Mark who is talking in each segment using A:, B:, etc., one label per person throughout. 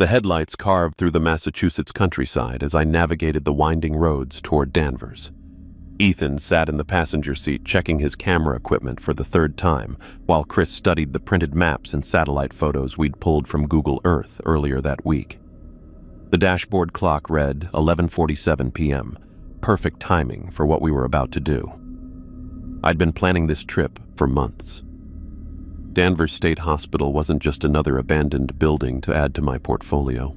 A: The headlights carved through the Massachusetts countryside as I navigated the winding roads toward Danvers. Ethan sat in the passenger seat checking his camera equipment for the third time, while Chris studied the printed maps and satellite photos we'd pulled from Google Earth earlier that week. The dashboard clock read 11:47 p.m., perfect timing for what we were about to do. I'd been planning this trip for months. Danvers State Hospital wasn't just another abandoned building to add to my portfolio.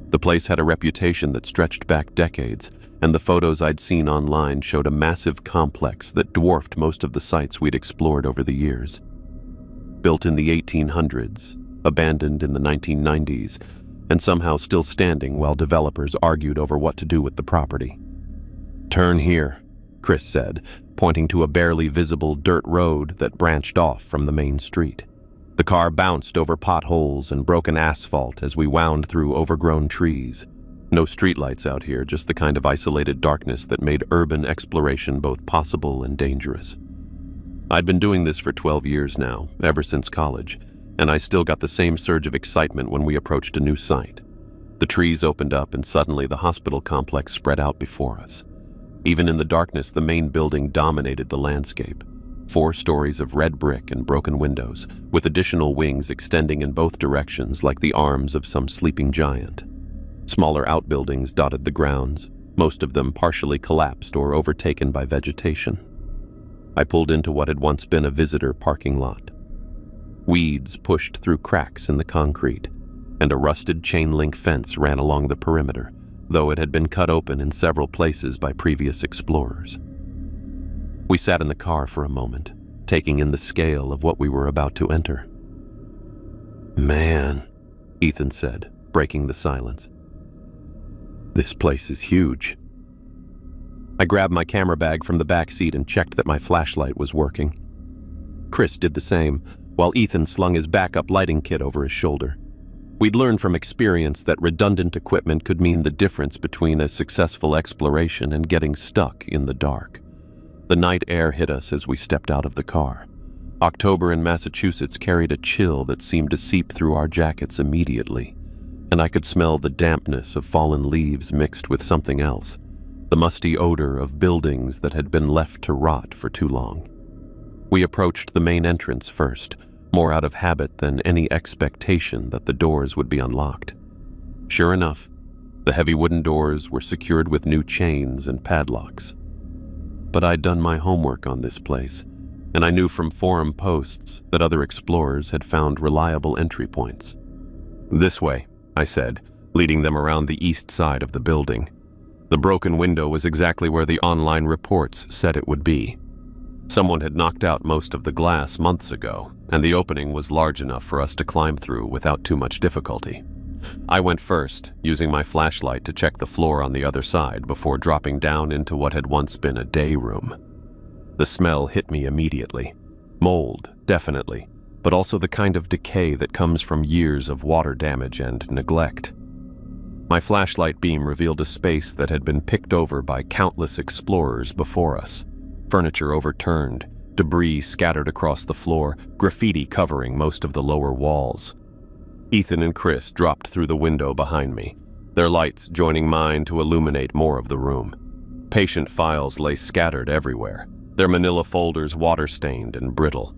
A: The place had a reputation that stretched back decades, and the photos I'd seen online showed a massive complex that dwarfed most of the sites we'd explored over the years. Built in the 1800s, abandoned in the 1990s, and somehow still standing while developers argued over what to do with the property. "Turn here," Chris said, pointing to a barely visible dirt road that branched off from the main street. The car bounced over potholes and broken asphalt as we wound through overgrown trees. No streetlights out here, just the kind of isolated darkness that made urban exploration both possible and dangerous. I'd been doing this for 12 years now, ever since college, and I still got the same surge of excitement when we approached a new site. The trees opened up and suddenly the hospital complex spread out before us. Even in the darkness, the main building dominated the landscape. 4 stories of red brick and broken windows, with additional wings extending in both directions like the arms of some sleeping giant. Smaller outbuildings dotted the grounds, most of them partially collapsed or overtaken by vegetation. I pulled into what had once been a visitor parking lot. Weeds pushed through cracks in the concrete, and a rusted chain-link fence ran along the perimeter, though it had been cut open in several places by previous explorers. We sat in the car for a moment, taking in the scale of what we were about to enter. "Man," Ethan said, breaking the silence. "This place is huge." I grabbed my camera bag from the back seat and checked that my flashlight was working. Chris did the same, while Ethan slung his backup lighting kit over his shoulder. We'd learned from experience that redundant equipment could mean the difference between a successful exploration and getting stuck in the dark. The night air hit us as we stepped out of the car. October in Massachusetts carried a chill that seemed to seep through our jackets immediately, and I could smell the dampness of fallen leaves mixed with something else, the musty odor of buildings that had been left to rot for too long. We approached the main entrance first, more out of habit than any expectation that the doors would be unlocked. Sure enough, the heavy wooden doors were secured with new chains and padlocks. But I'd done my homework on this place, and I knew from forum posts that other explorers had found reliable entry points. "This way," I said, leading them around the east side of the building. The broken window was exactly where the online reports said it would be. Someone had knocked out most of the glass months ago, and the opening was large enough for us to climb through without too much difficulty. I went first, using my flashlight to check the floor on the other side before dropping down into what had once been a day room. The smell hit me immediately. Mold, definitely, but also the kind of decay that comes from years of water damage and neglect. My flashlight beam revealed a space that had been picked over by countless explorers before us. Furniture overturned, debris scattered across the floor, graffiti covering most of the lower walls. Ethan and Chris dropped through the window behind me, their lights joining mine to illuminate more of the room. Patient files lay scattered everywhere, their manila folders water-stained and brittle.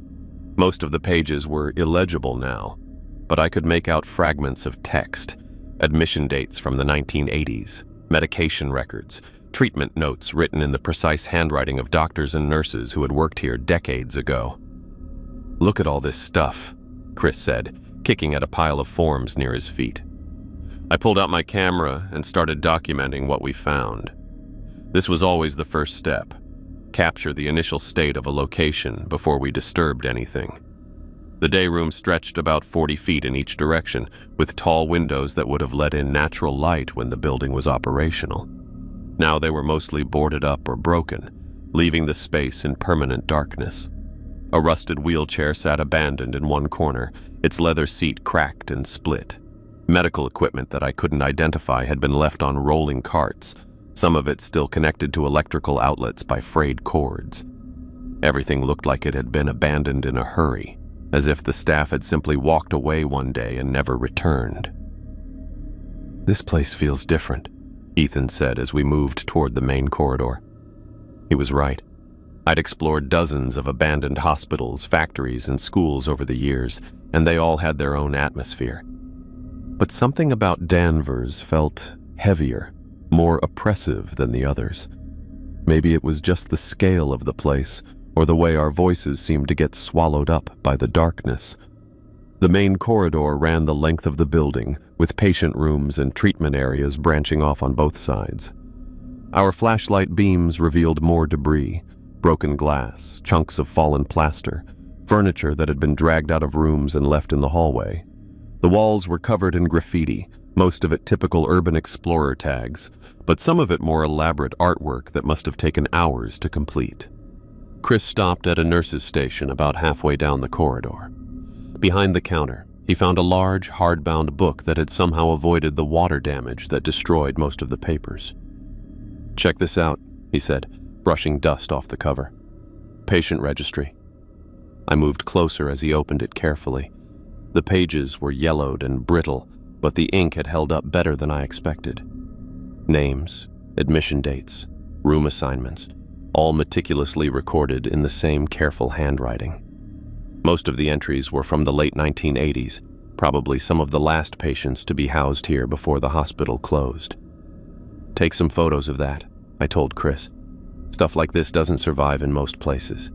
A: Most of the pages were illegible now, but I could make out fragments of text, admission dates from the 1980s, medication records, treatment notes written in the precise handwriting of doctors and nurses who had worked here decades ago. "Look at all this stuff," Chris said, kicking at a pile of forms near his feet. I pulled out my camera and started documenting what we found. This was always the first step: capture the initial state of a location before we disturbed anything. The day room stretched about 40 feet in each direction, with tall windows that would have let in natural light when the building was operational. Now they were mostly boarded up or broken, leaving the space in permanent darkness. A rusted wheelchair sat abandoned in one corner, its leather seat cracked and split. Medical equipment that I couldn't identify had been left on rolling carts, some of it still connected to electrical outlets by frayed cords. Everything looked like it had been abandoned in a hurry, as if the staff had simply walked away one day and never returned. "This place feels different," Ethan said as we moved toward the main corridor. He was right. I'd explored dozens of abandoned hospitals, factories, and schools over the years, and they all had their own atmosphere. But something about Danvers felt heavier, more oppressive than the others. Maybe it was just the scale of the place, or the way our voices seemed to get swallowed up by the darkness. The main corridor ran the length of the building, with patient rooms and treatment areas branching off on both sides. Our flashlight beams revealed more debris, broken glass, chunks of fallen plaster, furniture that had been dragged out of rooms and left in the hallway. The walls were covered in graffiti, most of it typical urban explorer tags, but some of it more elaborate artwork that must have taken hours to complete. Chris stopped at a nurse's station about halfway down the corridor. Behind the counter, he found a large, hardbound book that had somehow avoided the water damage that destroyed most of the papers. "Check this out," he said, brushing dust off the cover. "Patient registry." I moved closer as he opened it carefully. The pages were yellowed and brittle, but the ink had held up better than I expected. Names, admission dates, room assignments, all meticulously recorded in the same careful handwriting. Most of the entries were from the late 1980s, probably some of the last patients to be housed here before the hospital closed. "Take some photos of that," I told Chris. "Stuff like this doesn't survive in most places."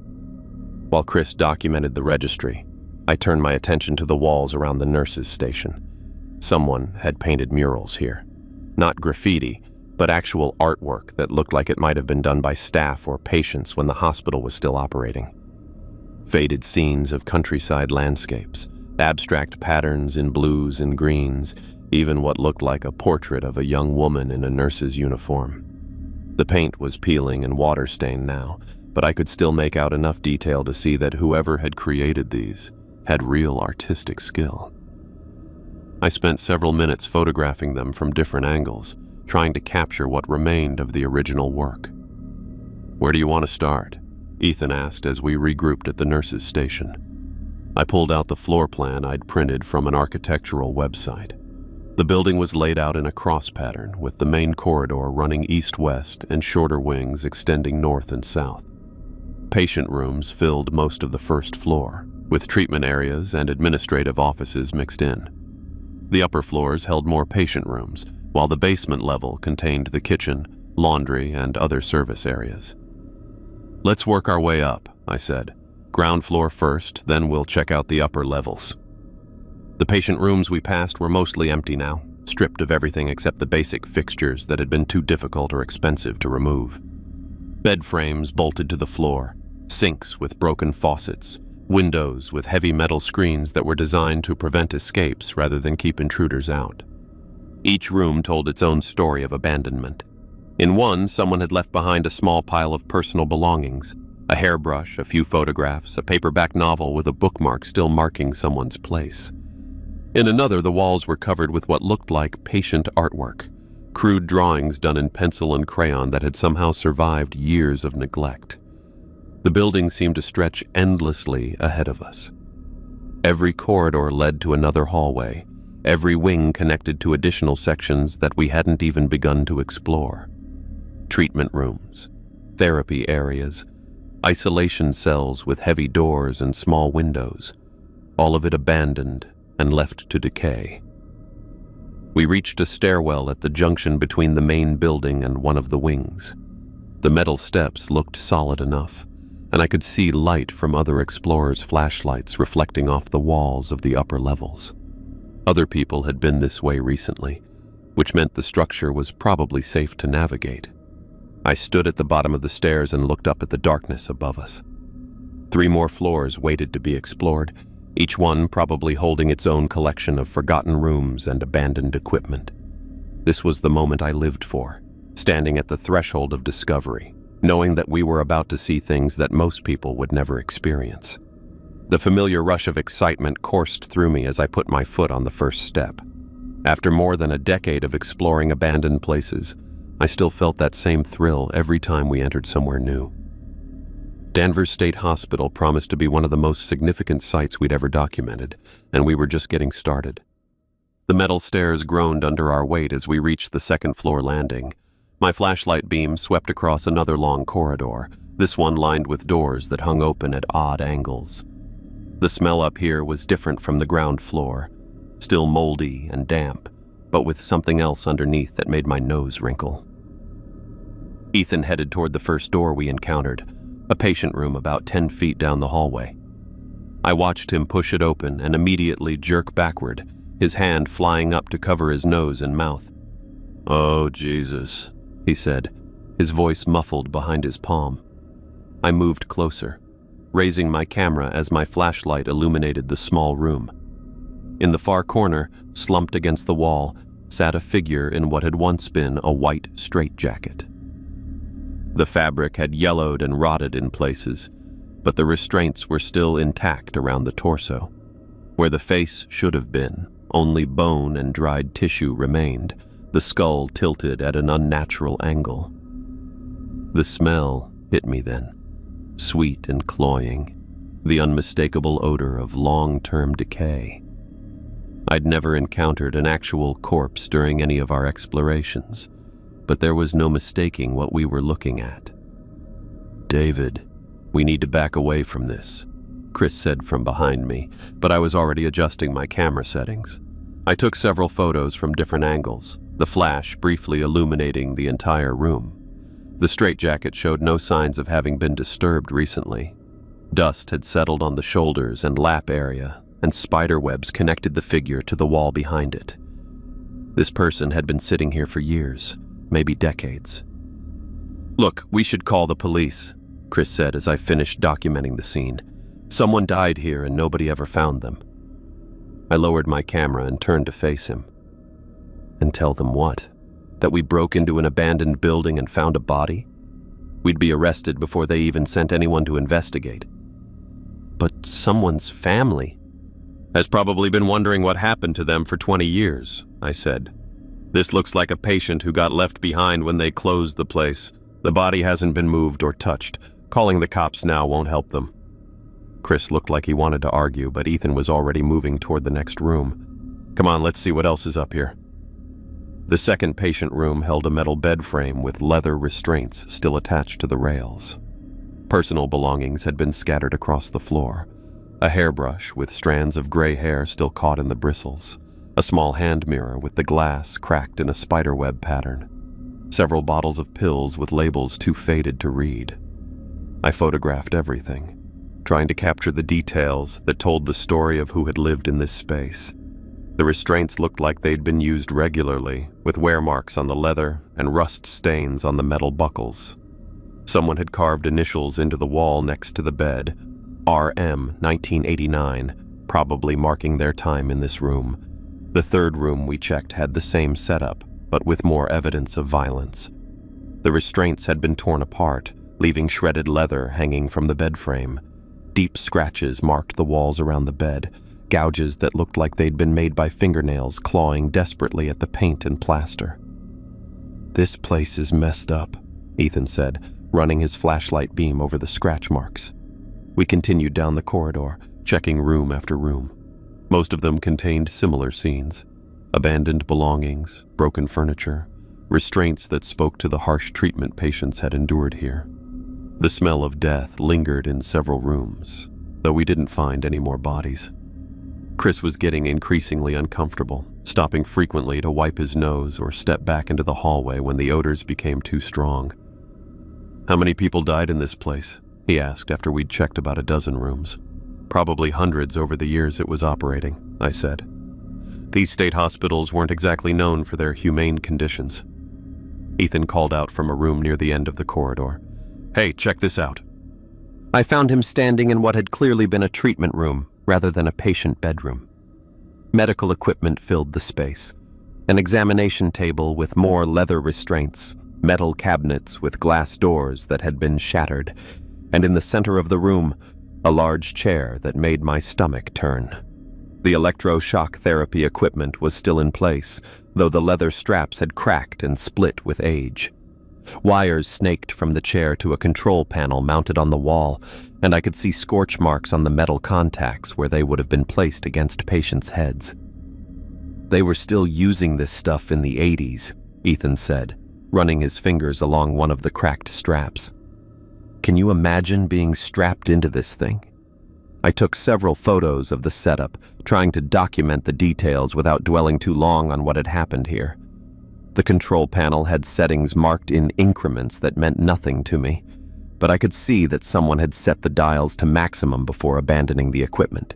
A: While Chris documented the registry, I turned my attention to the walls around the nurses' station. Someone had painted murals here. Not graffiti, but actual artwork that looked like it might have been done by staff or patients when the hospital was still operating. Faded scenes of countryside landscapes, abstract patterns in blues and greens, even what looked like a portrait of a young woman in a nurse's uniform. The paint was peeling and water-stained now, but I could still make out enough detail to see that whoever had created these had real artistic skill. I spent several minutes photographing them from different angles, trying to capture what remained of the original work. "Where do you want to start?" Ethan asked as we regrouped at the nurse's station. I pulled out the floor plan I'd printed from an architectural website. The building was laid out in a cross pattern, with the main corridor running east-west and shorter wings extending north and south. Patient rooms filled most of the first floor, with treatment areas and administrative offices mixed in. The upper floors held more patient rooms, while the basement level contained the kitchen, laundry, and other service areas. "Let's work our way up," I said. "Ground floor first, then we'll check out the upper levels." The patient rooms we passed were mostly empty now, stripped of everything except the basic fixtures that had been too difficult or expensive to remove. Bed frames bolted to the floor, sinks with broken faucets, windows with heavy metal screens that were designed to prevent escapes rather than keep intruders out. Each room told its own story of abandonment. In one, someone had left behind a small pile of personal belongings, a hairbrush, a few photographs, a paperback novel with a bookmark still marking someone's place. In another, the walls were covered with what looked like patient artwork, crude drawings done in pencil and crayon that had somehow survived years of neglect. The building seemed to stretch endlessly ahead of us. Every corridor led to another hallway, every wing connected to additional sections that we hadn't even begun to explore. Treatment rooms, therapy areas, isolation cells with heavy doors and small windows, all of it abandoned and left to decay. We reached a stairwell at the junction between the main building and one of the wings. The metal steps looked solid enough, and I could see light from other explorers' flashlights reflecting off the walls of the upper levels. Other people had been this way recently, which meant the structure was probably safe to navigate. I stood at the bottom of the stairs and looked up at the darkness above us. 3 more floors waited to be explored, each one probably holding its own collection of forgotten rooms and abandoned equipment. This was the moment I lived for, standing at the threshold of discovery, knowing that we were about to see things that most people would never experience. The familiar rush of excitement coursed through me as I put my foot on the first step. After more than a decade of exploring abandoned places, I still felt that same thrill every time we entered somewhere new. Danvers State Hospital promised to be one of the most significant sites we'd ever documented, and we were just getting started. The metal stairs groaned under our weight as we reached the second-floor landing. My flashlight beam swept across another long corridor, this one lined with doors that hung open at odd angles. The smell up here was different from the ground floor, still moldy and damp, but with something else underneath that made my nose wrinkle. Ethan headed toward the first door we encountered, a patient room about 10 feet down the hallway. I watched him push it open and immediately jerk backward, his hand flying up to cover his nose and mouth. "Oh, Jesus," he said, his voice muffled behind his palm. I moved closer, raising my camera as my flashlight illuminated the small room. In the far corner, slumped against the wall, sat a figure in what had once been a white straitjacket. The fabric had yellowed and rotted in places, but the restraints were still intact around the torso. Where the face should have been, only bone and dried tissue remained, the skull tilted at an unnatural angle. The smell hit me then, sweet and cloying, the unmistakable odor of long-term decay. I'd never encountered an actual corpse during any of our explorations, but there was no mistaking what we were looking at. "David, we need to back away from this," Chris said from behind me, but I was already adjusting my camera settings. I took several photos from different angles, the flash briefly illuminating the entire room. The straitjacket showed no signs of having been disturbed recently. Dust had settled on the shoulders and lap area, and spider webs connected the figure to the wall behind it. This person had been sitting here for years, maybe decades. "Look, we should call the police," Chris said as I finished documenting the scene. "Someone died here and nobody ever found them." I lowered my camera and turned to face him. "And tell them what? That we broke into an abandoned building and found a body? We'd be arrested before they even sent anyone to investigate." "But someone's family has probably been wondering what happened to them for 20 years, I said. "This looks like a patient who got left behind when they closed the place. The body hasn't been moved or touched. Calling the cops now won't help them." Chris looked like he wanted to argue, but Ethan was already moving toward the next room. "Come on, let's see what else is up here." The second patient room held a metal bed frame with leather restraints still attached to the rails. Personal belongings had been scattered across the floor. A hairbrush with strands of gray hair still caught in the bristles. A small hand mirror with the glass cracked in a spiderweb pattern. Several bottles of pills with labels too faded to read. I photographed everything, trying to capture the details that told the story of who had lived in this space. The restraints looked like they'd been used regularly, with wear marks on the leather and rust stains on the metal buckles. Someone had carved initials into the wall next to the bed, RM 1989, probably marking their time in this room. The third room we checked had the same setup, but with more evidence of violence. The restraints had been torn apart, leaving shredded leather hanging from the bed frame. Deep scratches marked the walls around the bed, gouges that looked like they'd been made by fingernails clawing desperately at the paint and plaster. "This place is messed up," Ethan said, running his flashlight beam over the scratch marks. We continued down the corridor, checking room after room. Most of them contained similar scenes: abandoned belongings, broken furniture, restraints that spoke to the harsh treatment patients had endured here. The smell of death lingered in several rooms, though we didn't find any more bodies. Chris was getting increasingly uncomfortable, stopping frequently to wipe his nose or step back into the hallway when the odors became too strong. "How many people died in this place?" he asked after we'd checked about a dozen rooms. "Probably hundreds over the years it was operating," I said. These state hospitals weren't exactly known for their humane conditions. Ethan called out from a room near the end of the corridor. "Hey, check this out." I found him standing in what had clearly been a treatment room rather than a patient bedroom. Medical equipment filled the space. An examination table with more leather restraints, metal cabinets with glass doors that had been shattered, and in the center of the room, a large chair that made my stomach turn. The electroshock therapy equipment was still in place, though the leather straps had cracked and split with age. Wires snaked from the chair to a control panel mounted on the wall, and I could see scorch marks on the metal contacts where they would have been placed against patients' heads. They were still using this stuff in the 80s, Ethan said, running his fingers along one of the cracked straps. Can you imagine being strapped into this thing? I took several photos of the setup, trying to document the details without dwelling too long on what had happened here. The control panel had settings marked in increments that meant nothing to me, but I could see that someone had set the dials to maximum before abandoning the equipment.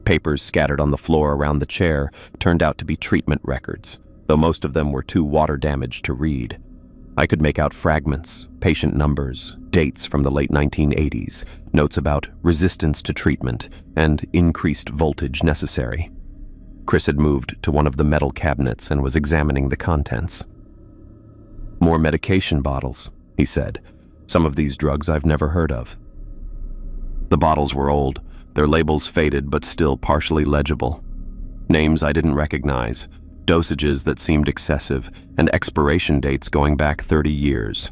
A: Papers scattered on the floor around the chair turned out to be treatment records, though most of them were too water-damaged to read. I could make out fragments, patient numbers, dates from the late 1980s, notes about resistance to treatment, and increased voltage necessary. Chris had moved to one of the metal cabinets and was examining the contents. More medication bottles, he said. Some of these drugs I've never heard of. The bottles were old, their labels faded but still partially legible. Names I didn't recognize, dosages that seemed excessive, and expiration dates going back 30 years.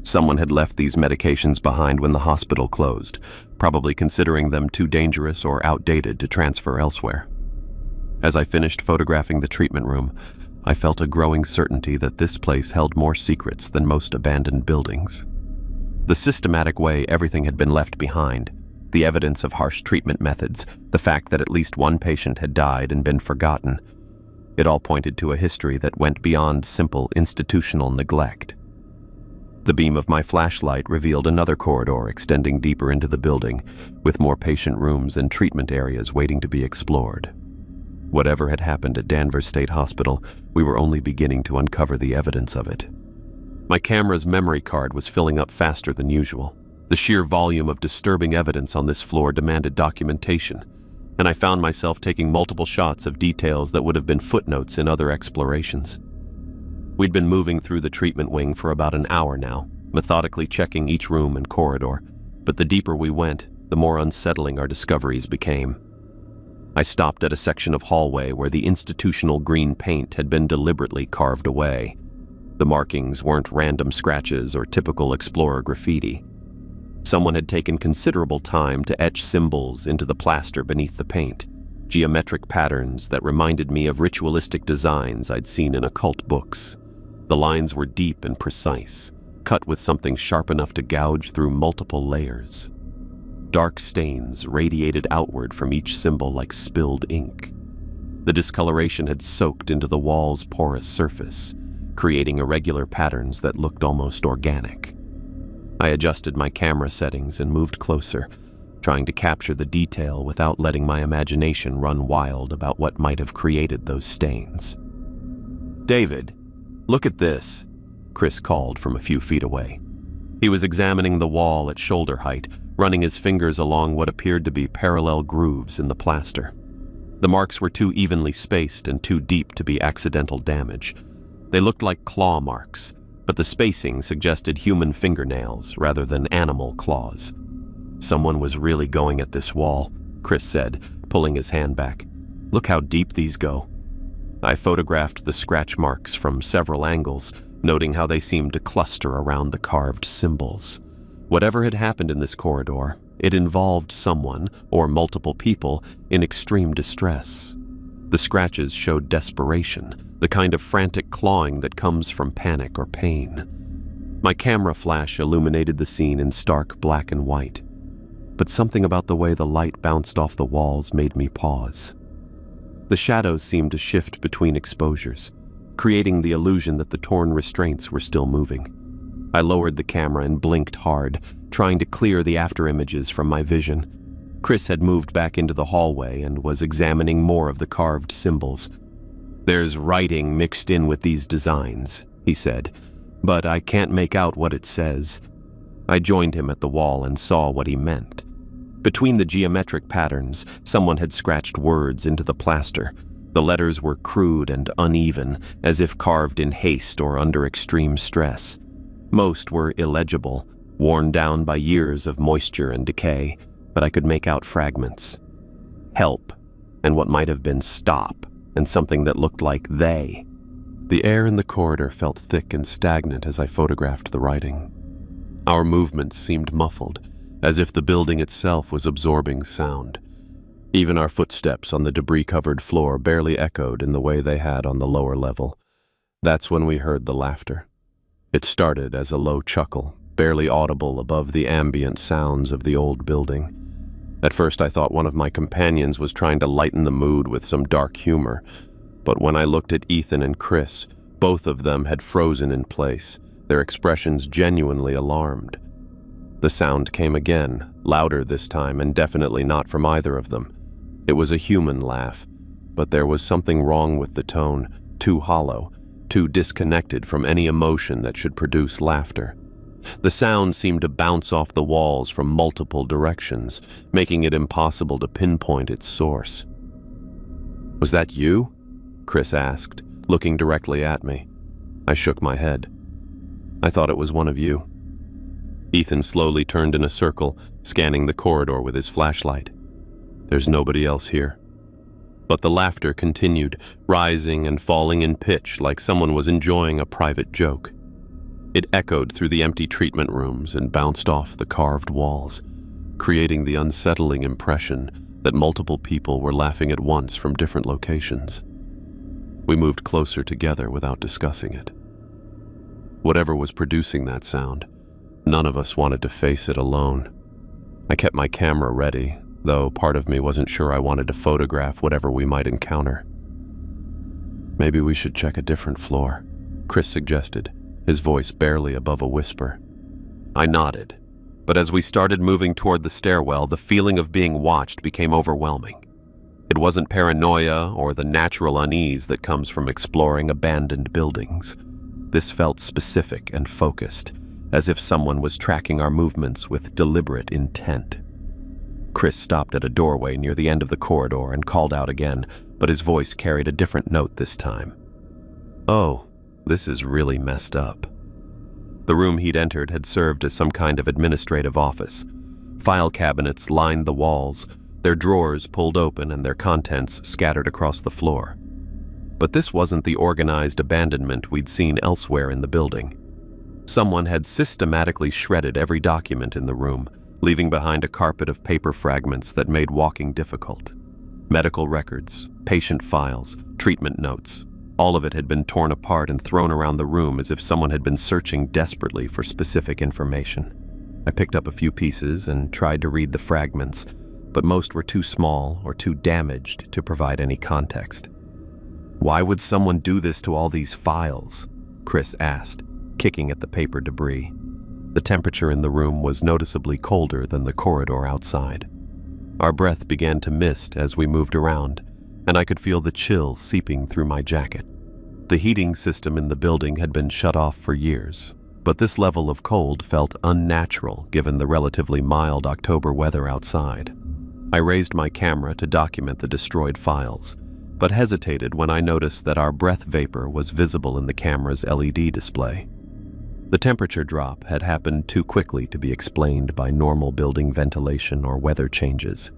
A: Someone had left these medications behind when the hospital closed, probably considering them too dangerous or outdated to transfer elsewhere. As I finished photographing the treatment room, I felt a growing certainty that this place held more secrets than most abandoned buildings. The systematic way everything had been left behind, the evidence of harsh treatment methods, the fact that at least one patient had died and been forgotten, it all pointed to a history that went beyond simple institutional neglect. The beam of my flashlight revealed another corridor extending deeper into the building, with more patient rooms and treatment areas waiting to be explored. Whatever had happened at Danvers State Hospital, we were only beginning to uncover the evidence of it. My camera's memory card was filling up faster than usual. The sheer volume of disturbing evidence on this floor demanded documentation, and I found myself taking multiple shots of details that would have been footnotes in other explorations. We'd been moving through the treatment wing for about an hour now, methodically checking each room and corridor, but the deeper we went, the more unsettling our discoveries became. I stopped at a section of hallway where the institutional green paint had been deliberately carved away. The markings weren't random scratches or typical explorer graffiti. Someone had taken considerable time to etch symbols into the plaster beneath the paint, geometric patterns that reminded me of ritualistic designs I'd seen in occult books. The lines were deep and precise, cut with something sharp enough to gouge through multiple layers. Dark stains radiated outward from each symbol like spilled ink. The discoloration had soaked into the wall's porous surface, creating irregular patterns that looked almost organic. I adjusted my camera settings and moved closer, trying to capture the detail without letting my imagination run wild about what might have created those stains. "David, look at this," Chris called from a few feet away. He was examining the wall at shoulder height, running his fingers along what appeared to be parallel grooves in the plaster. The marks were too evenly spaced and too deep to be accidental damage. They looked like claw marks, but the spacing suggested human fingernails rather than animal claws. "Someone was really going at this wall," Chris said, pulling his hand back. "Look how deep these go." I photographed the scratch marks from several angles, noting how they seemed to cluster around the carved symbols. Whatever had happened in this corridor, it involved someone, or multiple people, in extreme distress. The scratches showed desperation, the kind of frantic clawing that comes from panic or pain. My camera flash illuminated the scene in stark black and white, but something about the way the light bounced off the walls made me pause. The shadows seemed to shift between exposures, creating the illusion that the torn restraints were still moving. I lowered the camera and blinked hard, trying to clear the afterimages from my vision. Chris had moved back into the hallway and was examining more of the carved symbols. "There's writing mixed in with these designs," he said, "but I can't make out what it says." I joined him at the wall and saw what he meant. Between the geometric patterns, someone had scratched words into the plaster. The letters were crude and uneven, as if carved in haste or under extreme stress. Most were illegible, worn down by years of moisture and decay, but I could make out fragments. "Help," and what might have been "stop," and something that looked like "they." The air in the corridor felt thick and stagnant as I photographed the writing. Our movements seemed muffled, as if the building itself was absorbing sound. Even our footsteps on the debris-covered floor barely echoed in the way they had on the lower level. That's when we heard the laughter. It started as a low chuckle, barely audible above the ambient sounds of the old building. At first I thought one of my companions was trying to lighten the mood with some dark humor, but when I looked at Ethan and Chris, both of them had frozen in place, their expressions genuinely alarmed. The sound came again, louder this time, and definitely not from either of them. It was a human laugh, but there was something wrong with the tone, too hollow, too disconnected from any emotion that should produce laughter. The sound seemed to bounce off the walls from multiple directions, making it impossible to pinpoint its source. "Was that you?" Chris asked, looking directly at me. I shook my head. "I thought it was one of you." Ethan slowly turned in a circle, scanning the corridor with his flashlight. "There's nobody else here." But the laughter continued, rising and falling in pitch like someone was enjoying a private joke. It echoed through the empty treatment rooms and bounced off the carved walls, creating the unsettling impression that multiple people were laughing at once from different locations. We moved closer together without discussing it. Whatever was producing that sound, none of us wanted to face it alone. I kept my camera ready, though part of me wasn't sure I wanted to photograph whatever we might encounter. "Maybe we should check a different floor," Chris suggested, his voice barely above a whisper. I nodded, but as we started moving toward the stairwell, the feeling of being watched became overwhelming. It wasn't paranoia or the natural unease that comes from exploring abandoned buildings. This felt specific and focused, as if someone was tracking our movements with deliberate intent. Chris stopped at a doorway near the end of the corridor and called out again, but his voice carried a different note this time. "Oh, this is really messed up." The room he'd entered had served as some kind of administrative office. File cabinets lined the walls, their drawers pulled open and their contents scattered across the floor. But this wasn't the organized abandonment we'd seen elsewhere in the building. Someone had systematically shredded every document in the room, leaving behind a carpet of paper fragments that made walking difficult. Medical records, patient files, treatment notes, all of it had been torn apart and thrown around the room as if someone had been searching desperately for specific information. I picked up a few pieces and tried to read the fragments, but most were too small or too damaged to provide any context. "Why would someone do this to all these files?" Chris asked, kicking at the paper debris. The temperature in the room was noticeably colder than the corridor outside. Our breath began to mist as we moved around, and I could feel the chill seeping through my jacket. The heating system in the building had been shut off for years, but this level of cold felt unnatural given the relatively mild October weather outside. I raised my camera to document the destroyed files, but hesitated when I noticed that our breath vapor was visible in the camera's LED display. The temperature drop had happened too quickly to be explained by normal building ventilation or weather changes.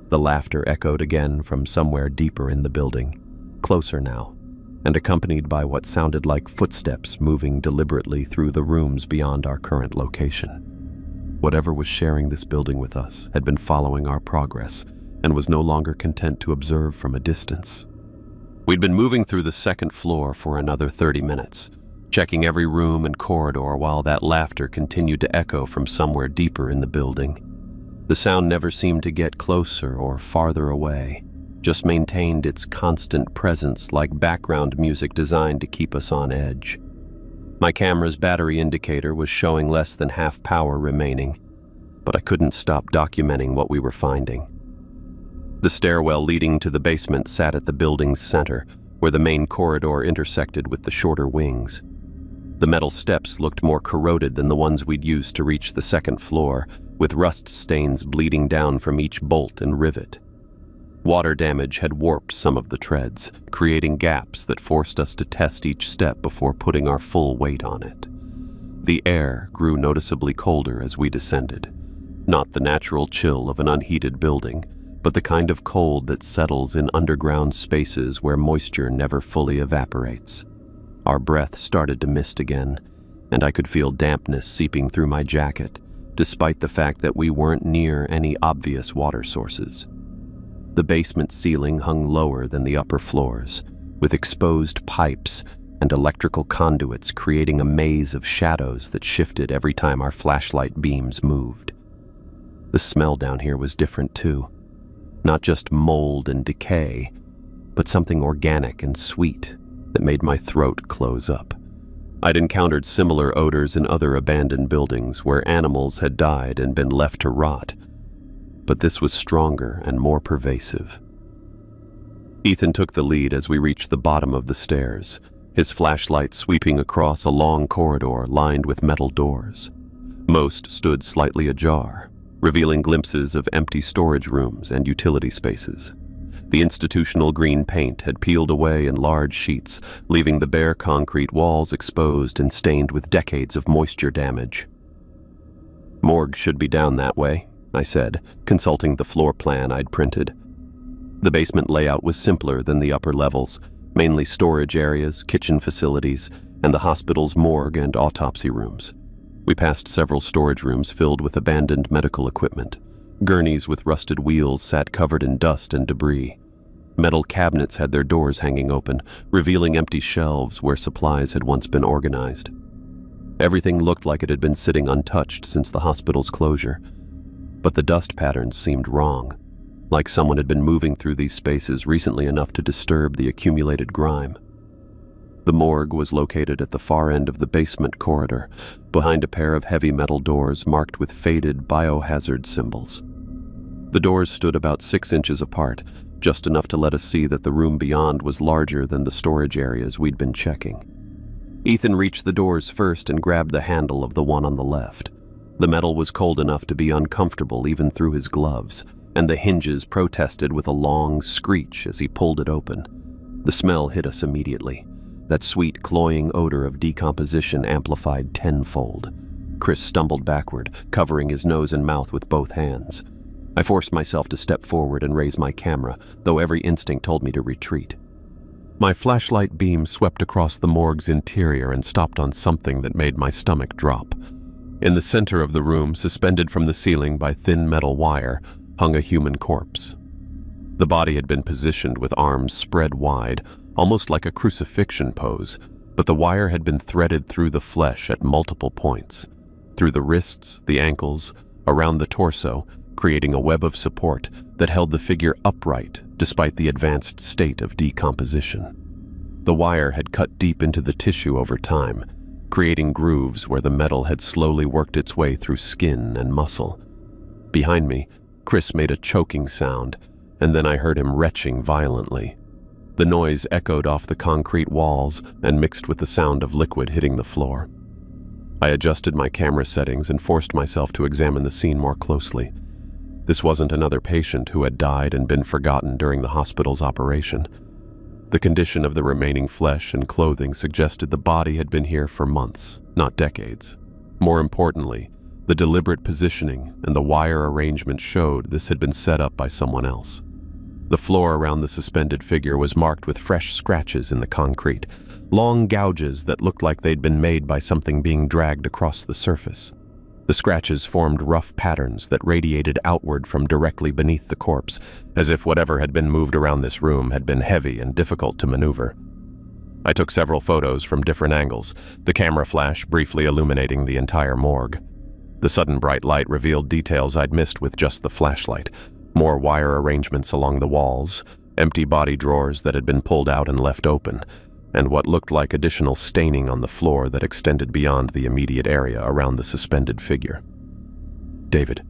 A: The laughter echoed again from somewhere deeper in the building, closer now, and accompanied by what sounded like footsteps moving deliberately through the rooms beyond our current location. Whatever was sharing this building with us had been following our progress and was no longer content to observe from a distance. We'd been moving through the second floor for another 30 minutes, checking every room and corridor while that laughter continued to echo from somewhere deeper in the building. The sound never seemed to get closer or farther away, just maintained its constant presence like background music designed to keep us on edge. My camera's battery indicator was showing less than half power remaining, but I couldn't stop documenting what we were finding. The stairwell leading to the basement sat at the building's center, where the main corridor intersected with the shorter wings. The metal steps looked more corroded than the ones we'd used to reach the second floor, with rust stains bleeding down from each bolt and rivet. Water damage had warped some of the treads, creating gaps that forced us to test each step before putting our full weight on it. The air grew noticeably colder as we descended, not the natural chill of an unheated building, but the kind of cold that settles in underground spaces where moisture never fully evaporates. Our breath started to mist again, and I could feel dampness seeping through my jacket, despite the fact that we weren't near any obvious water sources. The basement ceiling hung lower than the upper floors, with exposed pipes and electrical conduits creating a maze of shadows that shifted every time our flashlight beams moved. The smell down here was different too. Not just mold and decay, but something organic and sweet that made my throat close up. I'd encountered similar odors in other abandoned buildings where animals had died and been left to rot, but this was stronger and more pervasive. Ethan took the lead as we reached the bottom of the stairs, his flashlight sweeping across a long corridor lined with metal doors. Most stood slightly ajar, revealing glimpses of empty storage rooms and utility spaces. The institutional green paint had peeled away in large sheets, leaving the bare concrete walls exposed and stained with decades of moisture damage. "Morgue should be down that way," I said, consulting the floor plan I'd printed. The basement layout was simpler than the upper levels, mainly storage areas, kitchen facilities, and the hospital's morgue and autopsy rooms. We passed several storage rooms filled with abandoned medical equipment. Gurneys with rusted wheels sat covered in dust and debris. Metal cabinets had their doors hanging open, revealing empty shelves where supplies had once been organized. Everything looked like it had been sitting untouched since the hospital's closure, but the dust patterns seemed wrong, like someone had been moving through these spaces recently enough to disturb the accumulated grime. The morgue was located at the far end of the basement corridor, behind a pair of heavy metal doors marked with faded biohazard symbols. The doors stood about 6 inches apart, just enough to let us see that the room beyond was larger than the storage areas we'd been checking. Ethan reached the doors first and grabbed the handle of the one on the left. The metal was cold enough to be uncomfortable even through his gloves, and the hinges protested with a long screech as he pulled it open. The smell hit us immediately. That sweet, cloying odor of decomposition amplified tenfold. Chris stumbled backward, covering his nose and mouth with both hands. I forced myself to step forward and raise my camera, though every instinct told me to retreat. My flashlight beam swept across the morgue's interior and stopped on something that made my stomach drop. In the center of the room, suspended from the ceiling by thin metal wire, hung a human corpse. The body had been positioned with arms spread wide, almost like a crucifixion pose, but the wire had been threaded through the flesh at multiple points, through the wrists, the ankles, around the torso, creating a web of support that held the figure upright despite the advanced state of decomposition. The wire had cut deep into the tissue over time, creating grooves where the metal had slowly worked its way through skin and muscle. Behind me, Chris made a choking sound, and then I heard him retching violently. The noise echoed off the concrete walls and mixed with the sound of liquid hitting the floor. I adjusted my camera settings and forced myself to examine the scene more closely. This wasn't another patient who had died and been forgotten during the hospital's operation. The condition of the remaining flesh and clothing suggested the body had been here for months, not decades. More importantly, the deliberate positioning and the wire arrangement showed this had been set up by someone else. The floor around the suspended figure was marked with fresh scratches in the concrete, long gouges that looked like they'd been made by something being dragged across the surface. The scratches formed rough patterns that radiated outward from directly beneath the corpse, as if whatever had been moved around this room had been heavy and difficult to maneuver. I took several photos from different angles, the camera flash briefly illuminating the entire morgue. The sudden bright light revealed details I'd missed with just the flashlight. More wire arrangements along the walls, empty body drawers that had been pulled out and left open, and what looked like additional staining on the floor that extended beyond the immediate area around the suspended figure. "David,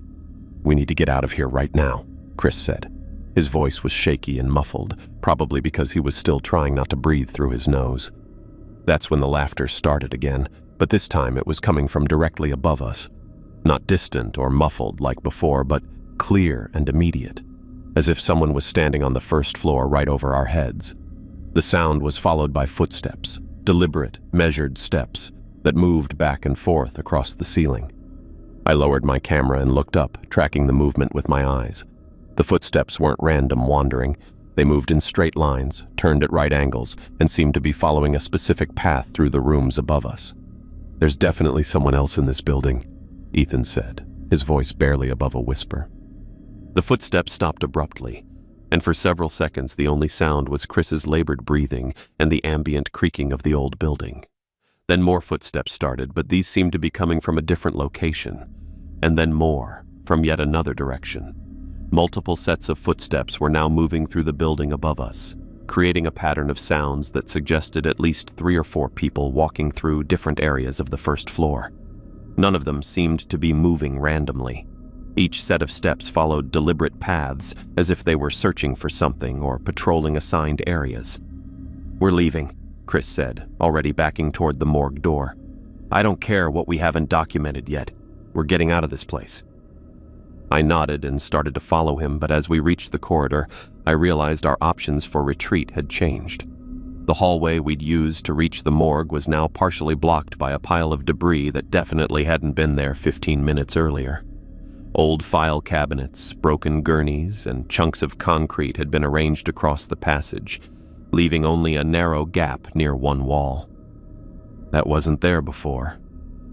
A: we need to get out of here right now," Chris said. His voice was shaky and muffled, probably because he was still trying not to breathe through his nose. That's when the laughter started again, but this time it was coming from directly above us. Not distant or muffled like before, but clear and immediate, as if someone was standing on the first floor right over our heads. The sound was followed by footsteps, deliberate, measured steps that moved back and forth across the ceiling. I lowered my camera and looked up, tracking the movement with my eyes. The footsteps weren't random wandering. They moved in straight lines, turned at right angles, and seemed to be following a specific path through the rooms above us. "There's definitely someone else in this building," Ethan said, his voice barely above a whisper. The footsteps stopped abruptly. and for several seconds the only sound was Chris's labored breathing and the ambient creaking of the old building. Then more footsteps started, but these seemed to be coming from a different location, and then more, from yet another direction. Multiple sets of footsteps were now moving through the building above us, creating a pattern of sounds that suggested at least 3 or 4 people walking through different areas of the first floor. None of them seemed to be moving randomly. Each set of steps followed deliberate paths, as if they were searching for something or patrolling assigned areas. "We're leaving," Chris said, already backing toward the morgue door. "I don't care what we haven't documented yet. We're getting out of this place." I nodded and started to follow him, but as we reached the corridor, I realized our options for retreat had changed. The hallway we'd used to reach the morgue was now partially blocked by a pile of debris that definitely hadn't been there 15 minutes earlier. Old file cabinets, broken gurneys, and chunks of concrete had been arranged across the passage, leaving only a narrow gap near one wall. "That wasn't there before,"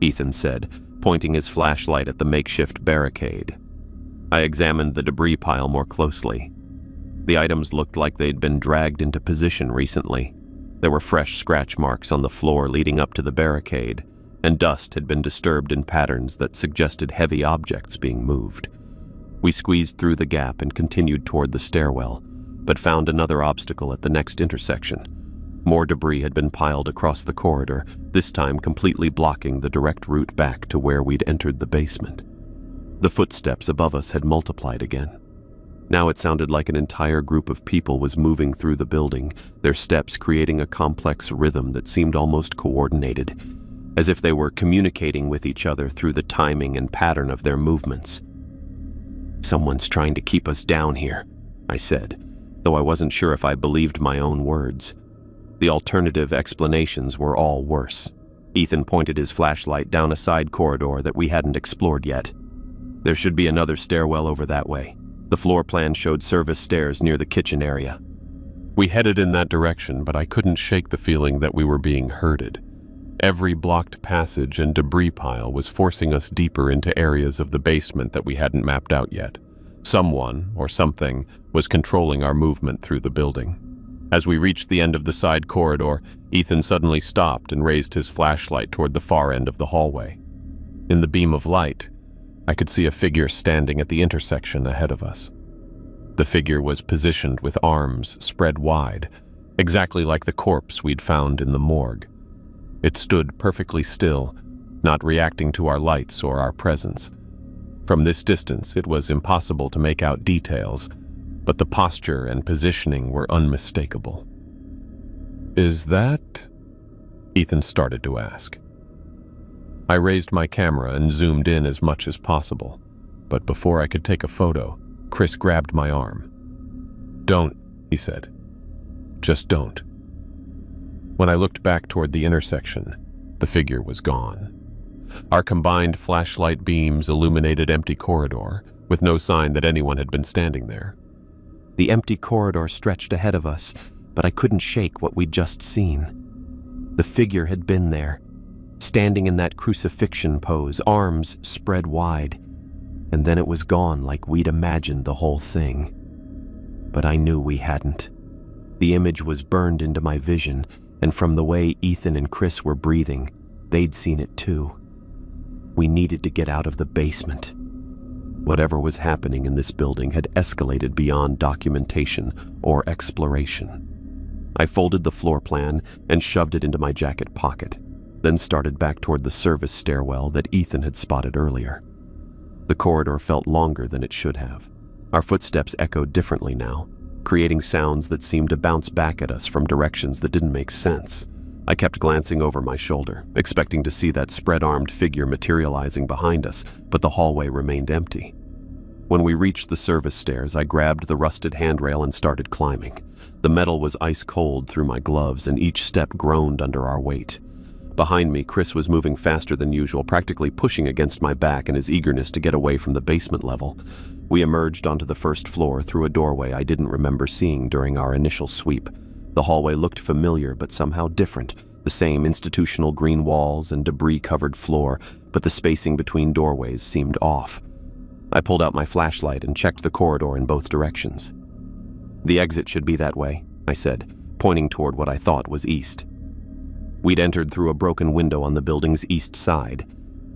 A: Ethan said, pointing his flashlight at the makeshift barricade. I examined the debris pile more closely. The items looked like they'd been dragged into position recently. There were fresh scratch marks on the floor leading up to the barricade, and dust had been disturbed in patterns that suggested heavy objects being moved. We squeezed through the gap and continued toward the stairwell, but found another obstacle at the next intersection. More debris had been piled across the corridor, this time completely blocking the direct route back to where we'd entered the basement. The footsteps above us had multiplied again. Now it sounded like an entire group of people was moving through the building, their steps creating a complex rhythm that seemed almost coordinated, as if they were communicating with each other through the timing and pattern of their movements. "Someone's trying to keep us down here," I said, though I wasn't sure if I believed my own words. The alternative explanations were all worse. Ethan pointed his flashlight down a side corridor that we hadn't explored yet. "There should be another stairwell over that way." The floor plan showed service stairs near the kitchen area. We headed in that direction, but I couldn't shake the feeling that we were being herded. Every blocked passage and debris pile was forcing us deeper into areas of the basement that we hadn't mapped out yet. Someone, or something, was controlling our movement through the building. As we reached the end of the side corridor, Ethan suddenly stopped and raised his flashlight toward the far end of the hallway. In the beam of light, I could see a figure standing at the intersection ahead of us. The figure was positioned with arms spread wide, exactly like the corpse we'd found in the morgue. It stood perfectly still, not reacting to our lights or our presence. From this distance, it was impossible to make out details, but the posture and positioning were unmistakable. "Is that?" Ethan started to ask. I raised my camera and zoomed in as much as possible, but before I could take a photo, Chris grabbed my arm. "Don't," he said. "Just don't." When I looked back toward the intersection, the figure was gone. Our combined flashlight beams illuminated empty corridor, with no sign that anyone had been standing there. The empty corridor stretched ahead of us, but I couldn't shake what we'd just seen. The figure had been there, standing in that crucifixion pose, arms spread wide, and then it was gone like we'd imagined the whole thing. But I knew we hadn't. The image was burned into my vision, and from the way Ethan and Chris were breathing, they'd seen it too. We needed to get out of the basement. Whatever was happening in this building had escalated beyond documentation or exploration. I folded the floor plan and shoved it into my jacket pocket, then started back toward the service stairwell that Ethan had spotted earlier. The corridor felt longer than it should have. Our footsteps echoed differently now, creating sounds that seemed to bounce back at us from directions that didn't make sense. I kept glancing over my shoulder, expecting to see that spread-armed figure materializing behind us, but the hallway remained empty. When we reached the service stairs, I grabbed the rusted handrail and started climbing. The metal was ice cold through my gloves, and each step groaned under our weight. Behind me, Chris was moving faster than usual, practically pushing against my back in his eagerness to get away from the basement level. We emerged onto the first floor through a doorway I didn't remember seeing during our initial sweep. The hallway looked familiar but somehow different, the same institutional green walls and debris-covered floor, but the spacing between doorways seemed off. I pulled out my flashlight and checked the corridor in both directions. "The exit should be that way," I said, pointing toward what I thought was east. We'd entered through a broken window on the building's east side,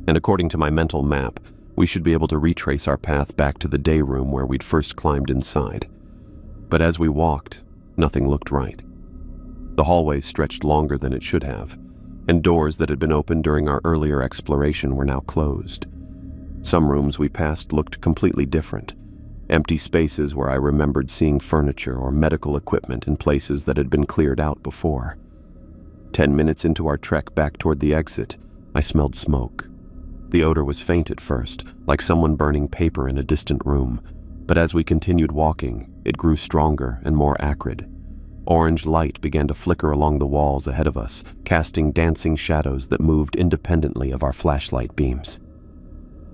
A: and according to my mental map, we should be able to retrace our path back to the day room where we'd first climbed inside. But as we walked, nothing looked right. The hallway stretched longer than it should have, and doors that had been opened during our earlier exploration were now closed. Some rooms we passed looked completely different, empty spaces where I remembered seeing furniture or medical equipment in places that had been cleared out before. 10 minutes into our trek back toward the exit, I smelled smoke. The odor was faint at first, like someone burning paper in a distant room, but as we continued walking, it grew stronger and more acrid. Orange light began to flicker along the walls ahead of us, casting dancing shadows that moved independently of our flashlight beams.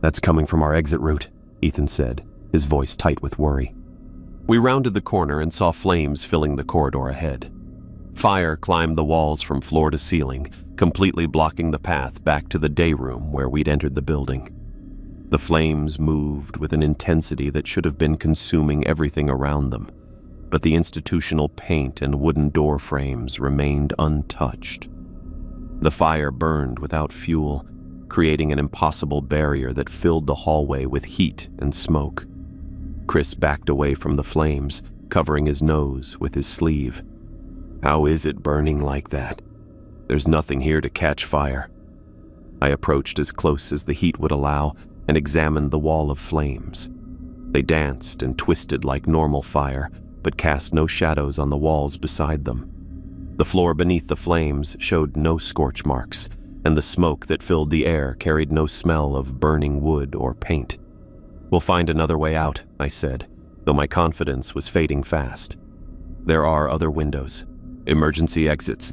A: "That's coming from our exit route," Ethan said, his voice tight with worry. We rounded the corner and saw flames filling the corridor ahead. Fire climbed the walls from floor to ceiling, completely blocking the path back to the day room where we'd entered the building. The flames moved with an intensity that should have been consuming everything around them, but the institutional paint and wooden door frames remained untouched. The fire burned without fuel, creating an impossible barrier that filled the hallway with heat and smoke. Chris backed away from the flames, covering his nose with his sleeve. "How is it burning like that? There's nothing here to catch fire." I approached as close as the heat would allow and examined the wall of flames. They danced and twisted like normal fire, but cast no shadows on the walls beside them. The floor beneath the flames showed no scorch marks, and the smoke that filled the air carried no smell of burning wood or paint. "We'll find another way out," I said, though my confidence was fading fast. "There are other windows, emergency exits."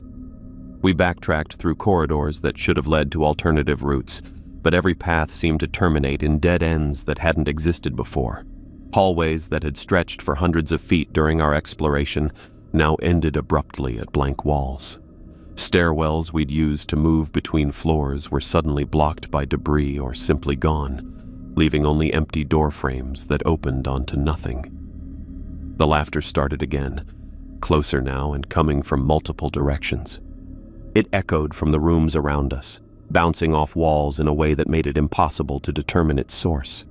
A: We backtracked through corridors that should have led to alternative routes, but every path seemed to terminate in dead ends that hadn't existed before. Hallways that had stretched for hundreds of feet during our exploration now ended abruptly at blank walls. Stairwells we'd used to move between floors were suddenly blocked by debris or simply gone, leaving only empty door frames that opened onto nothing. The laughter started again, closer now and coming from multiple directions. It echoed from the rooms around us, bouncing off walls in a way that made it impossible to determine its source.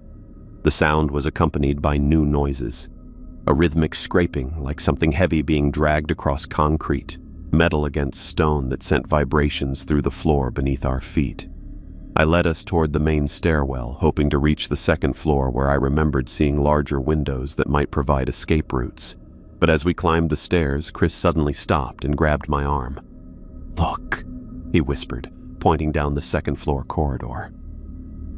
A: The sound was accompanied by new noises, a rhythmic scraping like something heavy being dragged across concrete, metal against stone that sent vibrations through the floor beneath our feet. I led us toward the main stairwell, hoping to reach the second floor where I remembered seeing larger windows that might provide escape routes. But as we climbed the stairs, Chris suddenly stopped and grabbed my arm. "Look," he whispered, pointing down the second-floor corridor.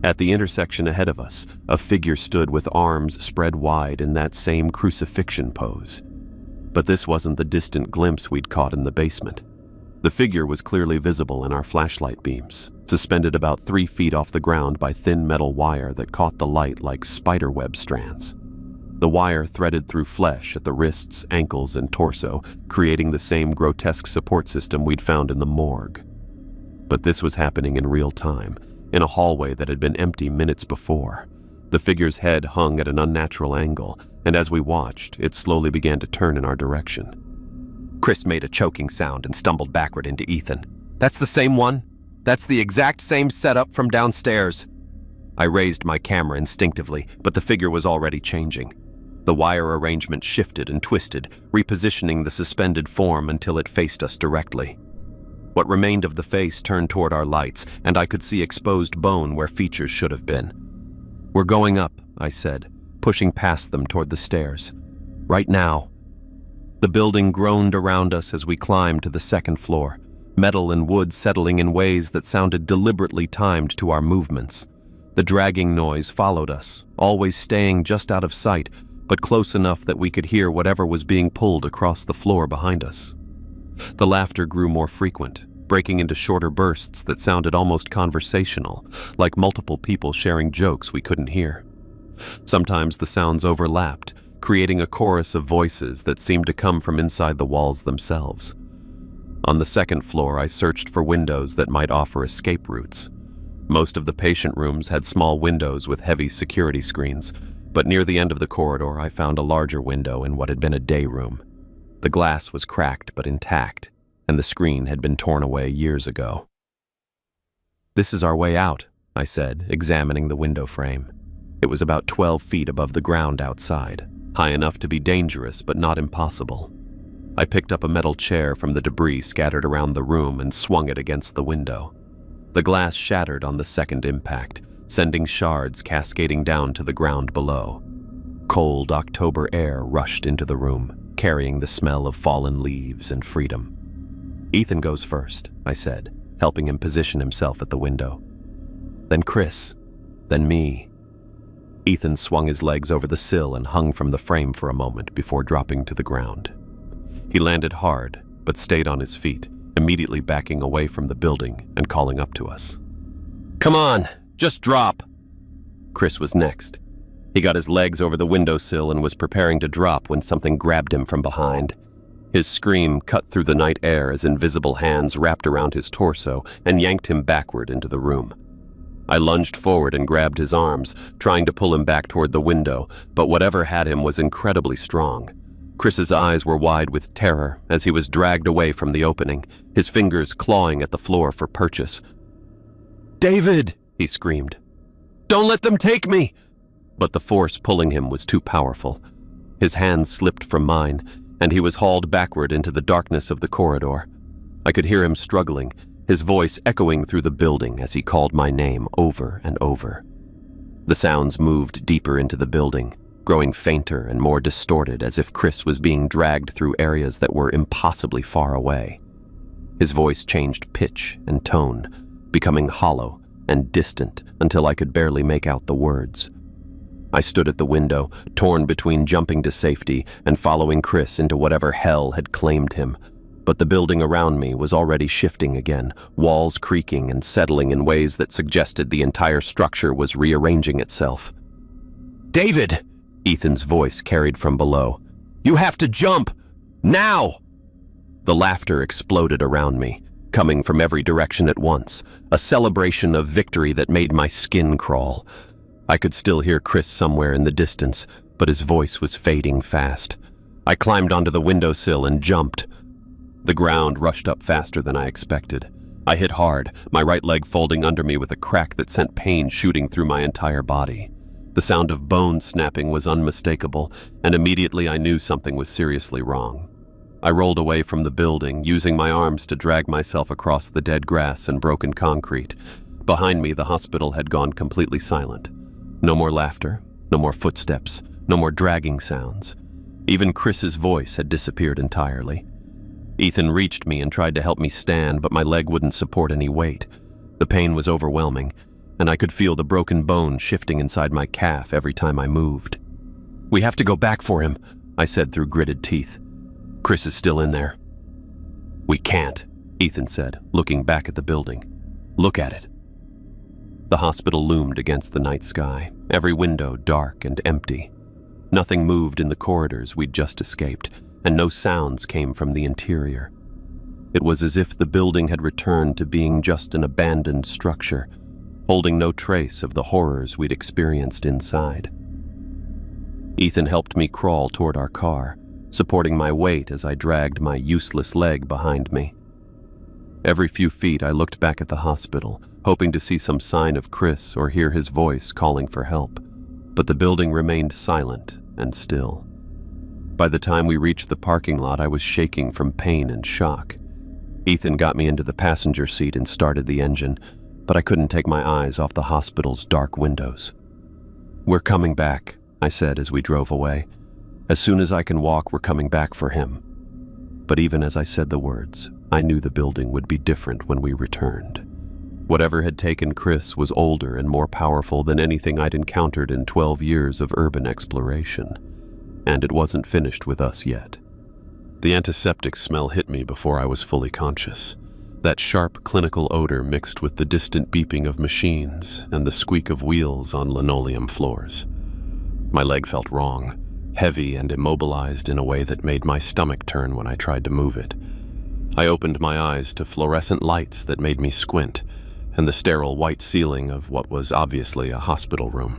A: At the intersection ahead of us, a figure stood with arms spread wide in that same crucifixion pose. But this wasn't the distant glimpse we'd caught in the basement. The figure was clearly visible in our flashlight beams, suspended about 3 feet off the ground by thin metal wire that caught the light like spiderweb strands. The wire threaded through flesh at the wrists, ankles, and torso, creating the same grotesque support system we'd found in the morgue. But this was happening in real time, in a hallway that had been empty minutes before. The figure's head hung at an unnatural angle, and as we watched, it slowly began to turn in our direction. Chris made a choking sound and stumbled backward into Ethan. "That's the same one? That's the exact same setup from downstairs." I raised my camera instinctively, but the figure was already changing. The wire arrangement shifted and twisted, repositioning the suspended form until it faced us directly. What remained of the face turned toward our lights, and I could see exposed bone where features should have been. "We're going up," I said, pushing past them toward the stairs. "Right now." The building groaned around us as we climbed to the second floor, metal and wood settling in ways that sounded deliberately timed to our movements. The dragging noise followed us, always staying just out of sight, but close enough that we could hear whatever was being pulled across the floor behind us. The laughter grew more frequent, breaking into shorter bursts that sounded almost conversational, like multiple people sharing jokes we couldn't hear. Sometimes the sounds overlapped, creating a chorus of voices that seemed to come from inside the walls themselves. On the second floor, I searched for windows that might offer escape routes. Most of the patient rooms had small windows with heavy security screens, But near the end of the corridor, I found a larger window in what had been a day room. The glass was cracked but intact, and the screen had been torn away years ago. "This is our way out," I said, examining the window frame. It was about 12 feet above the ground outside, high enough to be dangerous but not impossible. I picked up a metal chair from the debris scattered around the room and swung it against the window. The glass shattered on the second impact, sending shards cascading down to the ground below. Cold October air rushed into the room, carrying the smell of fallen leaves and freedom. "Ethan goes first," I said, helping him position himself at the window. "Then Chris, then me." Ethan swung his legs over the sill and hung from the frame for a moment before dropping to the ground. He landed hard, but stayed on his feet, immediately backing away from the building and calling up to us. "Come on, just drop." Chris was next. He got his legs over the windowsill and was preparing to drop when something grabbed him from behind. His scream cut through the night air as invisible hands wrapped around his torso and yanked him backward into the room. I lunged forward and grabbed his arms, trying to pull him back toward the window, but whatever had him was incredibly strong. Chris's eyes were wide with terror as he was dragged away from the opening, his fingers clawing at the floor for purchase. "David!" he screamed. "Don't let them take me!" But the force pulling him was too powerful. His hands slipped from mine, and he was hauled backward into the darkness of the corridor. I could hear him struggling, his voice echoing through the building as he called my name over and over. The sounds moved deeper into the building, growing fainter and more distorted as if Chris was being dragged through areas that were impossibly far away. His voice changed pitch and tone, becoming hollow and distant until I could barely make out the words. I stood at the window, torn between jumping to safety and following Chris into whatever hell had claimed him. But the building around me was already shifting again, walls creaking and settling in ways that suggested the entire structure was rearranging itself. "David!" Ethan's voice carried from below. "You have to jump! Now!" The laughter exploded around me, coming from every direction at once, a celebration of victory that made my skin crawl. I could still hear Chris somewhere in the distance, but his voice was fading fast. I climbed onto the windowsill and jumped. The ground rushed up faster than I expected. I hit hard, my right leg folding under me with a crack that sent pain shooting through my entire body. The sound of bone snapping was unmistakable, and immediately I knew something was seriously wrong. I rolled away from the building, using my arms to drag myself across the dead grass and broken concrete. Behind me, the hospital had gone completely silent. No more laughter, no more footsteps, no more dragging sounds. Even Chris's voice had disappeared entirely. Ethan reached me and tried to help me stand, but my leg wouldn't support any weight. The pain was overwhelming, and I could feel the broken bone shifting inside my calf every time I moved. "We have to go back for him," I said through gritted teeth. "Chris is still in there." "We can't," Ethan said, looking back at the building. "Look at it." The hospital loomed against the night sky, every window dark and empty. Nothing moved in the corridors we'd just escaped, and no sounds came from the interior. It was as if the building had returned to being just an abandoned structure, holding no trace of the horrors we'd experienced inside. Ethan helped me crawl toward our car, supporting my weight as I dragged my useless leg behind me. Every few feet I looked back at the hospital, hoping to see some sign of Chris or hear his voice calling for help, but the building remained silent and still. By the time we reached the parking lot, I was shaking from pain and shock. Ethan got me into the passenger seat and started the engine, but I couldn't take my eyes off the hospital's dark windows. "We're coming back," I said as we drove away. "As soon as I can walk, we're coming back for him." But even as I said the words, I knew the building would be different when we returned. Whatever had taken Chris was older and more powerful than anything I'd encountered in 12 years of urban exploration. And it wasn't finished with us yet. The antiseptic smell hit me before I was fully conscious. That sharp clinical odor mixed with the distant beeping of machines and the squeak of wheels on linoleum floors. My leg felt wrong, heavy and immobilized in a way that made my stomach turn when I tried to move it. I opened my eyes to fluorescent lights that made me squint, and the sterile white ceiling of what was obviously a hospital room.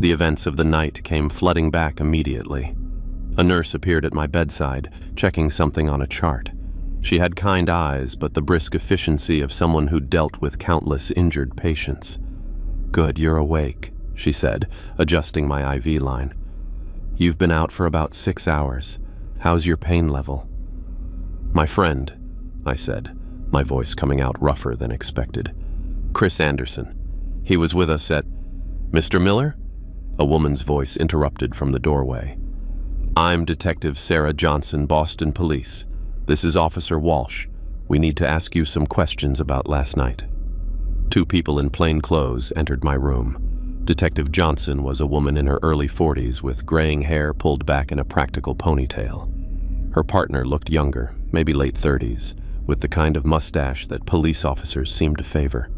A: The events of the night came flooding back immediately. A nurse appeared at my bedside, checking something on a chart. She had kind eyes, but the brisk efficiency of someone who dealt with countless injured patients. "Good, you're awake," she said, adjusting my IV line. "You've been out for about 6 hours. How's your pain level?" "My friend," I said, my voice coming out rougher than expected. "Chris Anderson. He was with us at—" "Mr. Miller?" A woman's voice interrupted from the doorway. "I'm Detective Sarah Johnson, Boston Police. This is Officer Walsh. We need to ask you some questions about last night." 2 people in plain clothes entered my room. Detective Johnson was a woman in her early 40s with graying hair pulled back in a practical ponytail. Her partner looked younger, maybe late 30s, with the kind of mustache that police officers seem to favor.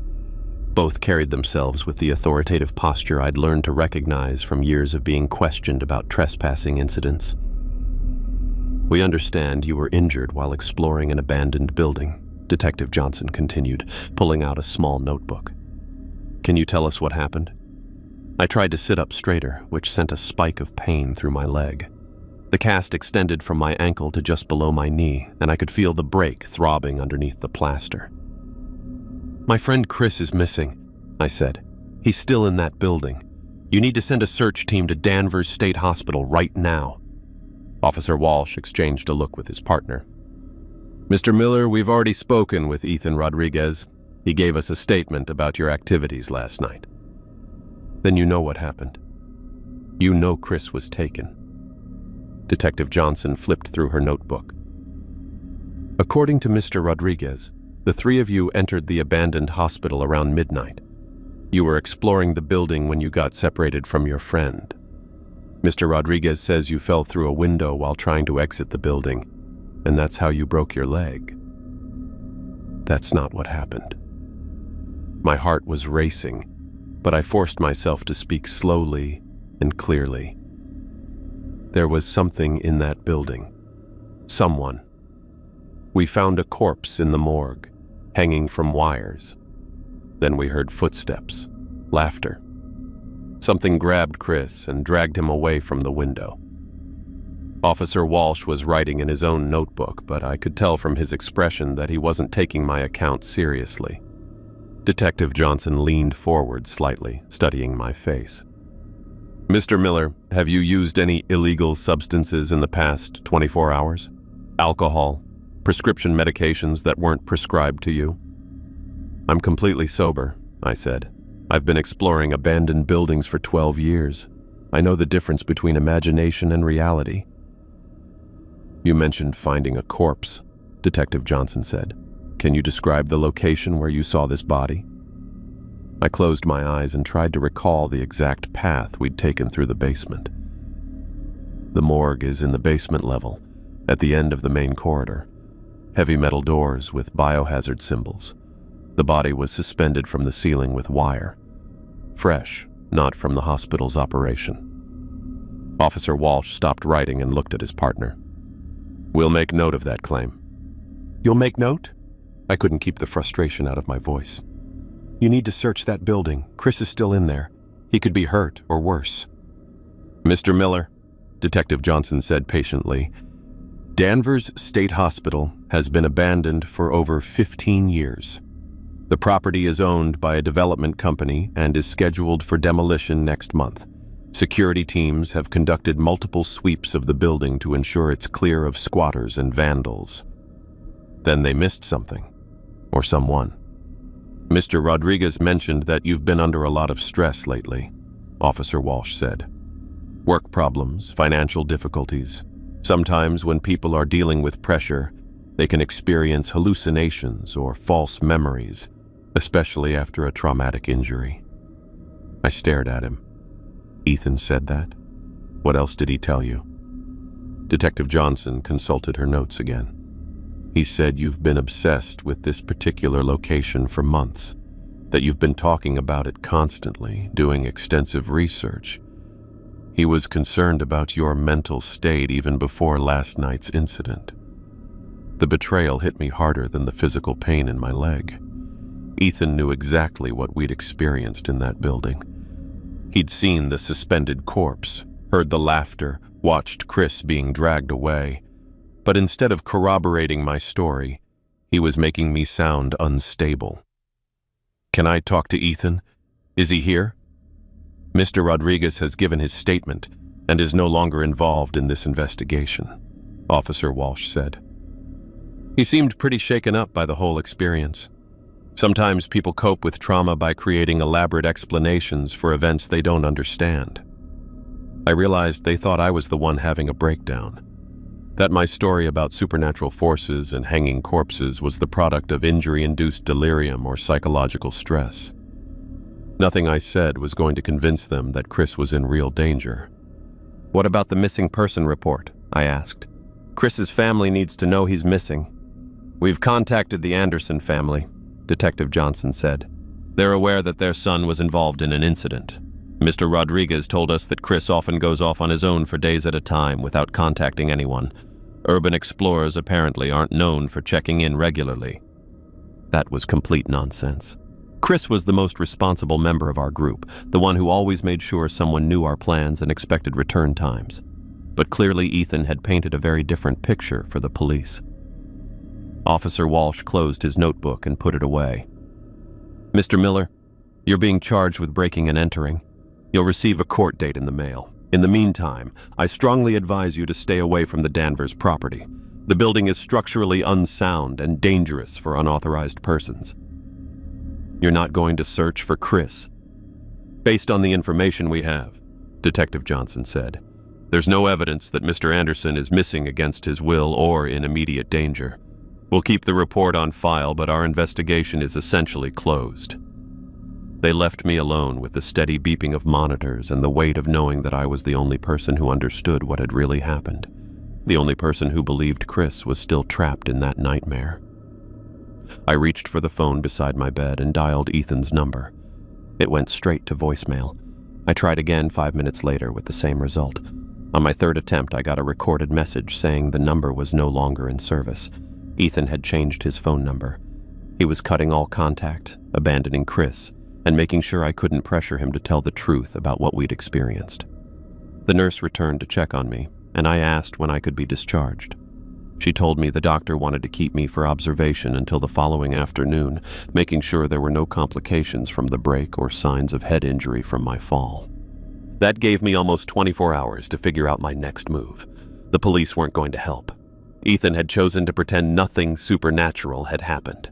A: Both carried themselves with the authoritative posture I'd learned to recognize from years of being questioned about trespassing incidents. "We understand you were injured while exploring an abandoned building," Detective Johnson continued, pulling out a small notebook. "Can you tell us what happened?" I tried to sit up straighter, which sent a spike of pain through my leg. The cast extended from my ankle to just below my knee, and I could feel the break throbbing underneath the plaster. "My friend Chris is missing," I said. "He's still in that building. You need to send a search team to Danvers State Hospital right now." Officer Walsh exchanged a look with his partner. "Mr. Miller, we've already spoken with Ethan Rodriguez. He gave us a statement about your activities last night." "Then you know what happened. You know Chris was taken." Detective Johnson flipped through her notebook. "According to Mr. Rodriguez, the 3 of you entered the abandoned hospital around midnight. You were exploring the building when you got separated from your friend. Mr. Rodriguez says you fell through a window while trying to exit the building, and that's how you broke your leg." That's not what happened. My heart was racing, but I forced myself to speak slowly and clearly. There was something in that building. Someone. We found a corpse in the morgue, hanging from wires. Then we heard footsteps, laughter. Something grabbed Chris and dragged him away from the window. Officer Walsh was writing in his own notebook, but I could tell from his expression that he wasn't taking my account seriously. Detective Johnson leaned forward slightly, studying my face. "Mr. Miller, have you used any illegal substances in the past 24 hours? Alcohol? Prescription medications that weren't prescribed to you?" "I'm completely sober," I said. "I've been exploring abandoned buildings for 12 years. I know the difference between imagination and reality." "You mentioned finding a corpse," Detective Johnson said. "Can you describe the location where you saw this body?" I closed my eyes and tried to recall the exact path we'd taken through the basement. The morgue is in the basement level, at the end of the main corridor. Heavy metal doors with biohazard symbols. The body was suspended from the ceiling with wire. Fresh, not from the hospital's operation. Officer Walsh stopped writing and looked at his partner. "We'll make note of that claim." "You'll make note?" I couldn't keep the frustration out of my voice. "You need to search that building. Chris is still in there. He could be hurt or worse." "Mr. Miller," Detective Johnson said patiently, "Danvers State Hospital has been abandoned for over 15 years. The property is owned by a development company and is scheduled for demolition next month. Security teams have conducted multiple sweeps of the building to ensure it's clear of squatters and vandals. Then they missed something, or someone. Mr. Rodriguez mentioned that you've been under a lot of stress lately," Officer Walsh said. "Work problems, financial difficulties. Sometimes when people are dealing with pressure, they can experience hallucinations or false memories, especially after a traumatic injury." I stared at him. "Ethan said that? What else did he tell you?" Detective Johnson consulted her notes again. "He said you've been obsessed with this particular location for months, that you've been talking about it constantly, doing extensive research. He was concerned about your mental state even before last night's incident. The betrayal hit me harder than the physical pain in my leg. Ethan knew exactly what we'd experienced in that building. He'd seen the suspended corpse, heard the laughter, watched Chris being dragged away. But instead of corroborating my story, he was making me sound unstable. "Can I talk to Ethan? Is he here?" "Mr. Rodriguez has given his statement and is no longer involved in this investigation," Officer Walsh said. He seemed pretty shaken up by the whole experience. Sometimes people cope with trauma by creating elaborate explanations for events they don't understand. I realized they thought I was the one having a breakdown, that my story about supernatural forces and hanging corpses was the product of injury-induced delirium or psychological stress. Nothing I said was going to convince them that Chris was in real danger. "What about the missing person report?" I asked. "Chris's family needs to know he's missing." "We've contacted the Anderson family," Detective Johnson said. "They're aware that their son was involved in an incident. Mr. Rodriguez told us that Chris often goes off on his own for days at a time without contacting anyone. Urban explorers apparently aren't known for checking in regularly." That was complete nonsense. Chris was the most responsible member of our group, the one who always made sure someone knew our plans and expected return times. But clearly Ethan had painted a very different picture for the police. Officer Walsh closed his notebook and put it away. "Mr. Miller, you're being charged with breaking and entering. You'll receive a court date in the mail. In the meantime, I strongly advise you to stay away from the Danvers property. The building is structurally unsound and dangerous for unauthorized persons." "You're not going to search for Chris?" "Based on the information we have," Detective Johnson said, "there's no evidence that Mr. Anderson is missing against his will or in immediate danger. We'll keep the report on file, but our investigation is essentially closed." They left me alone with the steady beeping of monitors and the weight of knowing that I was the only person who understood what had really happened, the only person who believed Chris was still trapped in that nightmare. I reached for the phone beside my bed and dialed Ethan's number. It went straight to voicemail. I tried again 5 minutes later with the same result. On my third attempt, I got a recorded message saying the number was no longer in service. Ethan had changed his phone number. He was cutting all contact, abandoning Chris, and making sure I couldn't pressure him to tell the truth about what we'd experienced. The nurse returned to check on me, and I asked when I could be discharged. She told me the doctor wanted to keep me for observation until the following afternoon, making sure there were no complications from the break or signs of head injury from my fall. That gave me almost 24 hours to figure out my next move. The police weren't going to help. Ethan had chosen to pretend nothing supernatural had happened.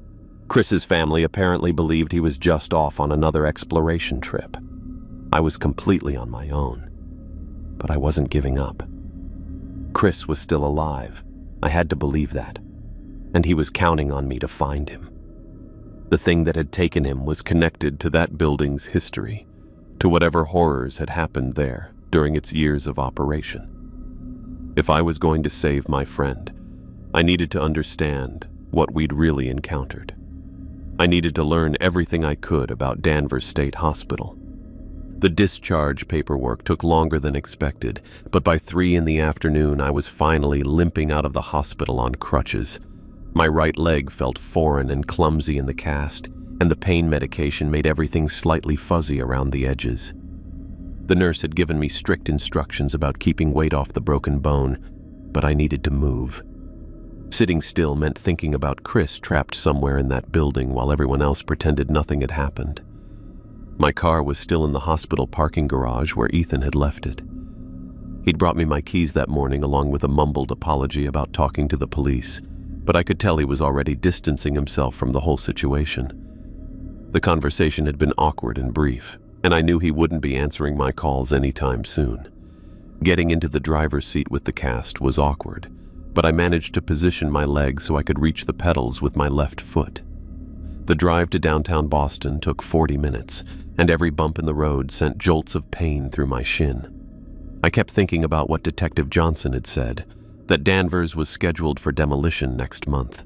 A: Chris's family apparently believed he was just off on another exploration trip. I was completely on my own. But I wasn't giving up. Chris was still alive. I had to believe that. And he was counting on me to find him. The thing that had taken him was connected to that building's history, to whatever horrors had happened there during its years of operation. If I was going to save my friend, I needed to understand what we'd really encountered. I needed to learn everything I could about Danvers State Hospital. The discharge paperwork took longer than expected, but by 3 in the afternoon I was finally limping out of the hospital on crutches. My right leg felt foreign and clumsy in the cast, and the pain medication made everything slightly fuzzy around the edges. The nurse had given me strict instructions about keeping weight off the broken bone, but I needed to move. Sitting still meant thinking about Chris trapped somewhere in that building while everyone else pretended nothing had happened. My car was still in the hospital parking garage where Ethan had left it. He'd brought me my keys that morning along with a mumbled apology about talking to the police, but I could tell he was already distancing himself from the whole situation. The conversation had been awkward and brief, and I knew he wouldn't be answering my calls anytime soon. Getting into the driver's seat with the cast was awkward, but I managed to position my legs so I could reach the pedals with my left foot. The drive to downtown Boston took 40 minutes, and every bump in the road sent jolts of pain through my shin. I kept thinking about what Detective Johnson had said, that Danvers was scheduled for demolition next month.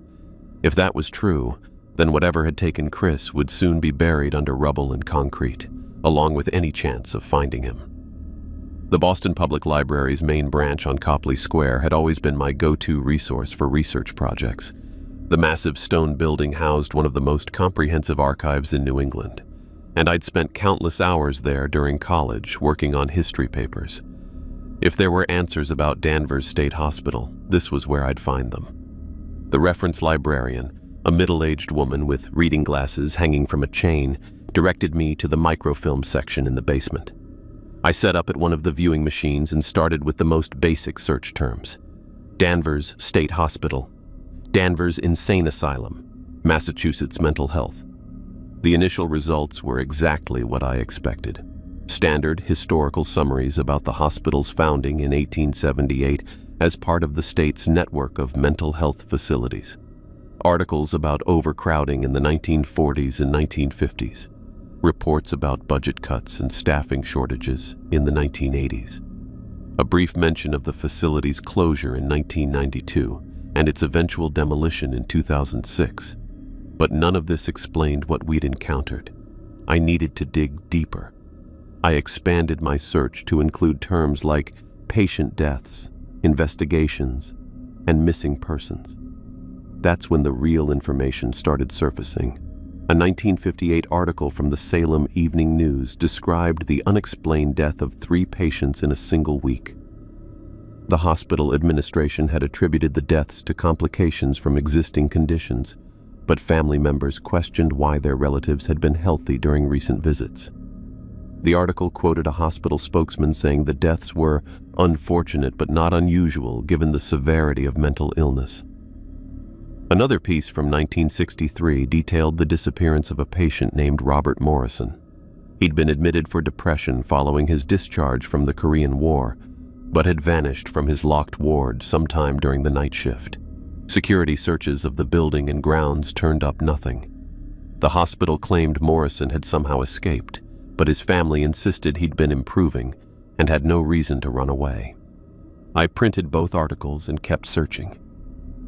A: If that was true, then whatever had taken Chris would soon be buried under rubble and concrete, along with any chance of finding him. The Boston Public Library's main branch on Copley Square had always been my go-to resource for research projects. The massive stone building housed one of the most comprehensive archives in New England. and I'd spent countless hours there during college working on history papers. If there were answers about Danvers State Hospital, this was where I'd find them. The reference librarian, a middle-aged woman with reading glasses hanging from a chain, directed me to the microfilm section in the basement. I set up at one of the viewing machines and started with the most basic search terms. Danvers State Hospital, Danvers Insane Asylum, Massachusetts Mental Health. The initial results were exactly what I expected. Standard historical summaries about the hospital's founding in 1878 as part of the state's network of mental health facilities. Articles about overcrowding in the 1940s and 1950s. Reports about budget cuts and staffing shortages in the 1980s. A brief mention of the facility's closure in 1992 and its eventual demolition in 2006. But none of this explained what we'd encountered. I needed to dig deeper. I expanded my search to include terms like patient deaths, investigations, and missing persons. That's when the real information started surfacing. A 1958 article from the Salem Evening News described the unexplained death of 3 patients in a single week. The hospital administration had attributed the deaths to complications from existing conditions, but family members questioned why their relatives had been healthy during recent visits. The article quoted a hospital spokesman saying the deaths were unfortunate but not unusual given the severity of mental illness. Another piece from 1963 detailed the disappearance of a patient named Robert Morrison. He'd been admitted for depression following his discharge from the Korean War, but had vanished from his locked ward sometime during the night shift. Security searches of the building and grounds turned up nothing. The hospital claimed Morrison had somehow escaped, but his family insisted he'd been improving and had no reason to run away. I printed both articles and kept searching.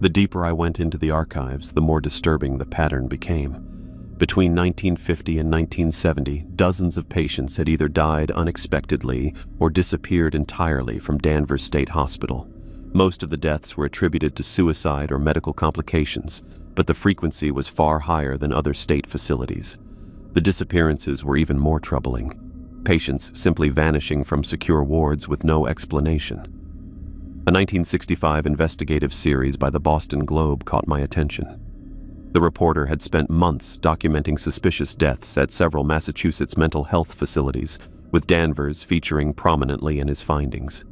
A: The deeper I went into the archives, the more disturbing the pattern became. Between 1950 and 1970, dozens of patients had either died unexpectedly or disappeared entirely from Danvers State Hospital. Most of the deaths were attributed to suicide or medical complications, but the frequency was far higher than other state facilities. The disappearances were even more troubling, patients simply vanishing from secure wards with no explanation. A 1965 investigative series by the Boston Globe caught my attention. The reporter had spent months documenting suspicious deaths at several Massachusetts mental health facilities, with Danvers featuring prominently in his findings.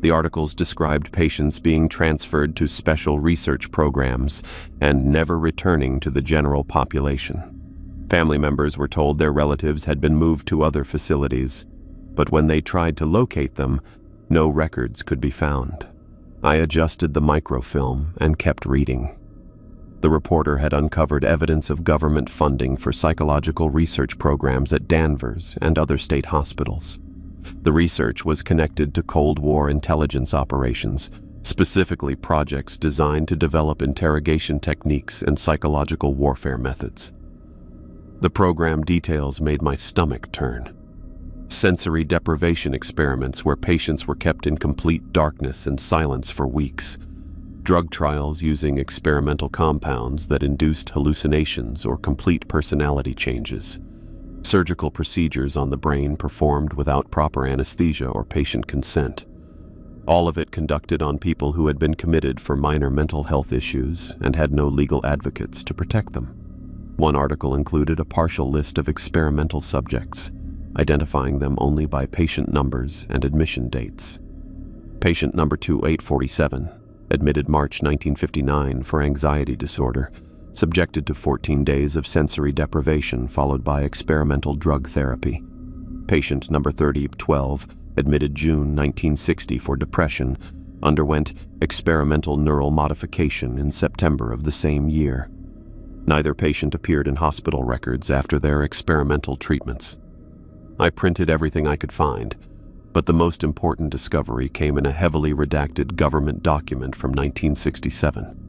A: The articles described patients being transferred to special research programs and never returning to the general population. Family members were told their relatives had been moved to other facilities, but when they tried to locate them, no records could be found. I adjusted the microfilm and kept reading. The reporter had uncovered evidence of government funding for psychological research programs at Danvers and other state hospitals. The research was connected to Cold War intelligence operations, specifically projects designed to develop interrogation techniques and psychological warfare methods. The program details made my stomach turn. Sensory deprivation experiments where patients were kept in complete darkness and silence for weeks. Drug trials using experimental compounds that induced hallucinations or complete personality changes. Surgical procedures on the brain performed without proper anesthesia or patient consent. All of it conducted on people who had been committed for minor mental health issues and had no legal advocates to protect them. One article included a partial list of experimental subjects, identifying them only by patient numbers and admission dates. Patient number 2847, admitted March 1959 for anxiety disorder, subjected to 14 days of sensory deprivation followed by experimental drug therapy. Patient number 3012, admitted June 1960 for depression, underwent experimental neural modification in September of the same year. Neither patient appeared in hospital records after their experimental treatments. I printed everything I could find, but the most important discovery came in a heavily redacted government document from 1967.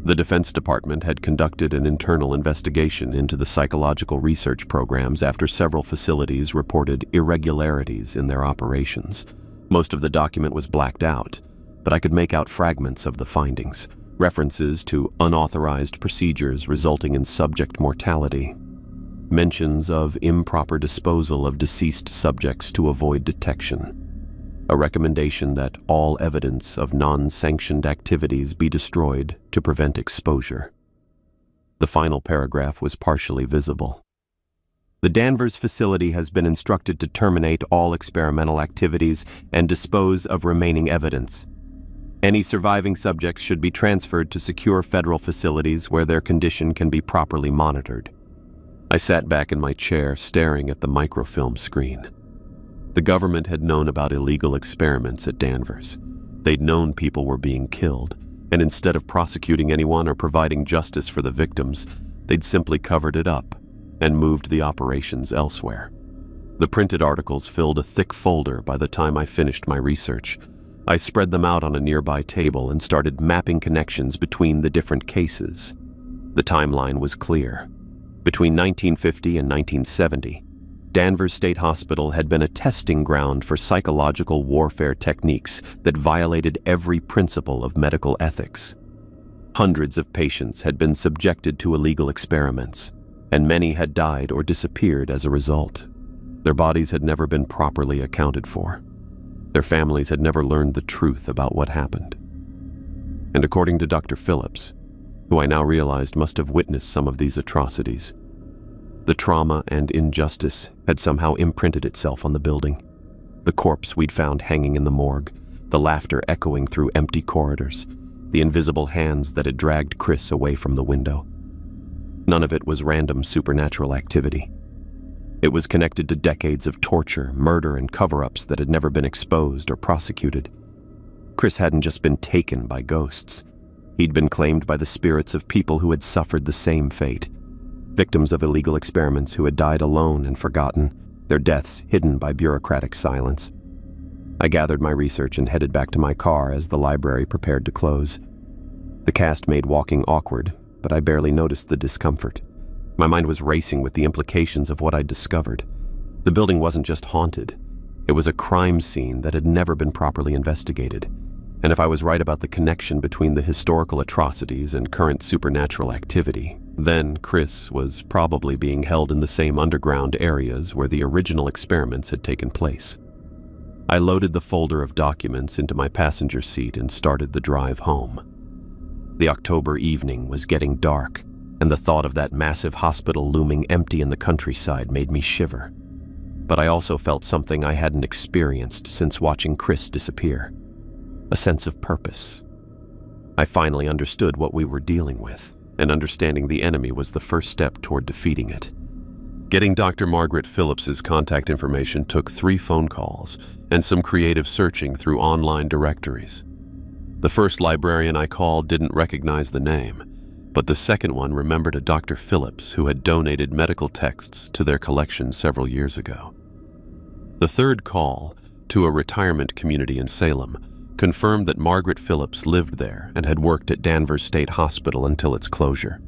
A: The Defense Department had conducted an internal investigation into the psychological research programs after several facilities reported irregularities in their operations. Most of the document was blacked out, but I could make out fragments of the findings, references to unauthorized procedures resulting in subject mortality. mentions of improper disposal of deceased subjects to avoid detection, a recommendation that all evidence of non-sanctioned activities be destroyed to prevent exposure. The final paragraph was partially visible. The Danvers facility has been instructed to terminate all experimental activities and dispose of remaining evidence. Any surviving subjects should be transferred to secure federal facilities where their condition can be properly monitored. I sat back in my chair, staring at the microfilm screen. The government had known about illegal experiments at Danvers. They'd known people were being killed, and instead of prosecuting anyone or providing justice for the victims, they'd simply covered it up and moved the operations elsewhere. The printed articles filled a thick folder by the time I finished my research. I spread them out on a nearby table and started mapping connections between the different cases. The timeline was clear. Between 1950 and 1970, Danvers State Hospital had been a testing ground for psychological warfare techniques that violated every principle of medical ethics. Hundreds of patients had been subjected to illegal experiments, and many had died or disappeared as a result. Their bodies had never been properly accounted for. Their families had never learned the truth about what happened. And according to Dr. Phillips, who I now realized must have witnessed some of these atrocities, the trauma and injustice had somehow imprinted itself on the building. The corpse we'd found hanging in the morgue, the laughter echoing through empty corridors, the invisible hands that had dragged Chris away from the window. None of it was random supernatural activity. It was connected to decades of torture, murder, and cover-ups that had never been exposed or prosecuted. Chris hadn't just been taken by ghosts. He'd been claimed by the spirits of people who had suffered the same fate. Victims of illegal experiments who had died alone and forgotten, their deaths hidden by bureaucratic silence. I gathered my research and headed back to my car as the library prepared to close. The cast made walking awkward, but I barely noticed the discomfort. My mind was racing with the implications of what I'd discovered. The building wasn't just haunted. It was a crime scene that had never been properly investigated. And if I was right about the connection between the historical atrocities and current supernatural activity, then Chris was probably being held in the same underground areas where the original experiments had taken place. I loaded the folder of documents into my passenger seat and started the drive home. The October evening was getting dark, and the thought of that massive hospital looming empty in the countryside made me shiver. But I also felt something I hadn't experienced since watching Chris disappear. A sense of purpose. I finally understood what we were dealing with, and understanding the enemy was the first step toward defeating it. Getting Dr. Margaret Phillips's contact information took 3 phone calls and some creative searching through online directories. The first librarian I called didn't recognize the name, but the second one remembered a Dr. Phillips who had donated medical texts to their collection several years ago. The third call, to a retirement community in Salem, confirmed that Margaret Phillips lived there and had worked at Danvers State Hospital until its closure.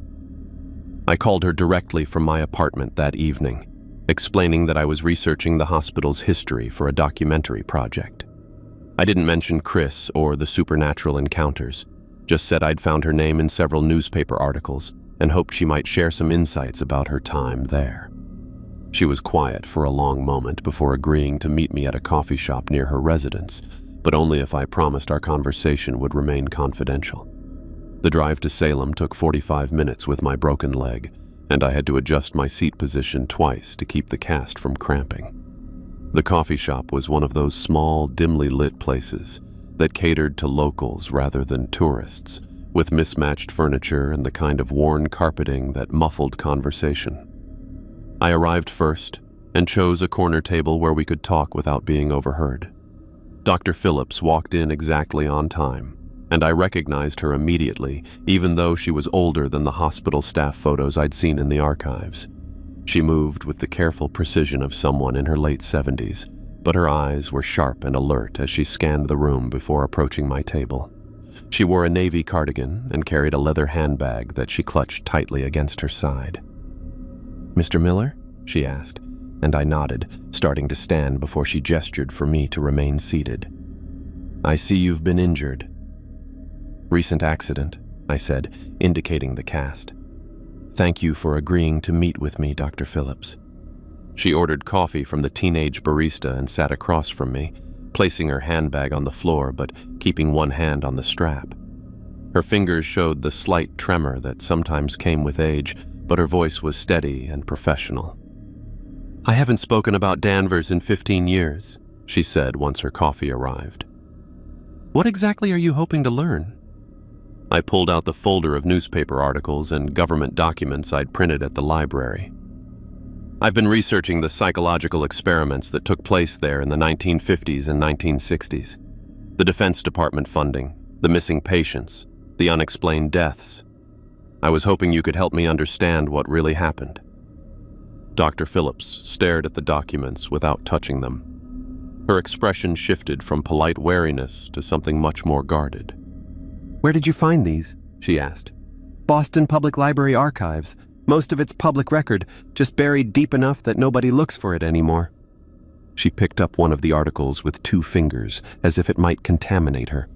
A: I called her directly from my apartment that evening, explaining that I was researching the hospital's history for a documentary project. I didn't mention Chris or the supernatural encounters, just said I'd found her name in several newspaper articles and hoped she might share some insights about her time there. She was quiet for a long moment before agreeing to meet me at a coffee shop near her residence, but only if I promised our conversation would remain confidential. The drive to Salem took 45 minutes with my broken leg, and I had to adjust my seat position twice to keep the cast from cramping. The coffee shop was one of those small, dimly lit places that catered to locals rather than tourists, with mismatched furniture and the kind of worn carpeting that muffled conversation. I arrived first and chose a corner table where we could talk without being overheard. Dr. Phillips walked in exactly on time, and I recognized her immediately, even though she was older than the hospital staff photos I'd seen in the archives. She moved with the careful precision of someone in her late 70s, but her eyes were sharp and alert as she scanned the room before approaching my table. She wore a navy cardigan and carried a leather handbag that she clutched tightly against her side. "Mr. Miller?" she asked, and I nodded, starting to stand before she gestured for me to remain seated. "I see you've been injured." "Recent accident," I said, indicating the cast. "Thank you for agreeing to meet with me, Dr. Phillips." She ordered coffee from the teenage barista and sat across from me, placing her handbag on the floor but keeping one hand on the strap. Her fingers showed the slight tremor that sometimes came with age, but her voice was steady and professional. "I haven't spoken about Danvers in 15 years, she said once her coffee arrived. "What exactly are you hoping to learn?" I pulled out the folder of newspaper articles and government documents I'd printed at the library. "I've been researching the psychological experiments that took place there in the 1950s and 1960s. The Defense Department funding, the missing patients, the unexplained deaths. I was hoping you could help me understand what really happened." Dr. Phillips stared at the documents without touching them. Her expression shifted from polite wariness to something much more guarded. "Where did you find these?" she asked. "Boston Public Library Archives. Most of it's public record, just buried deep enough that nobody looks for it anymore." She picked up one of the articles with 2 fingers, as if it might contaminate her.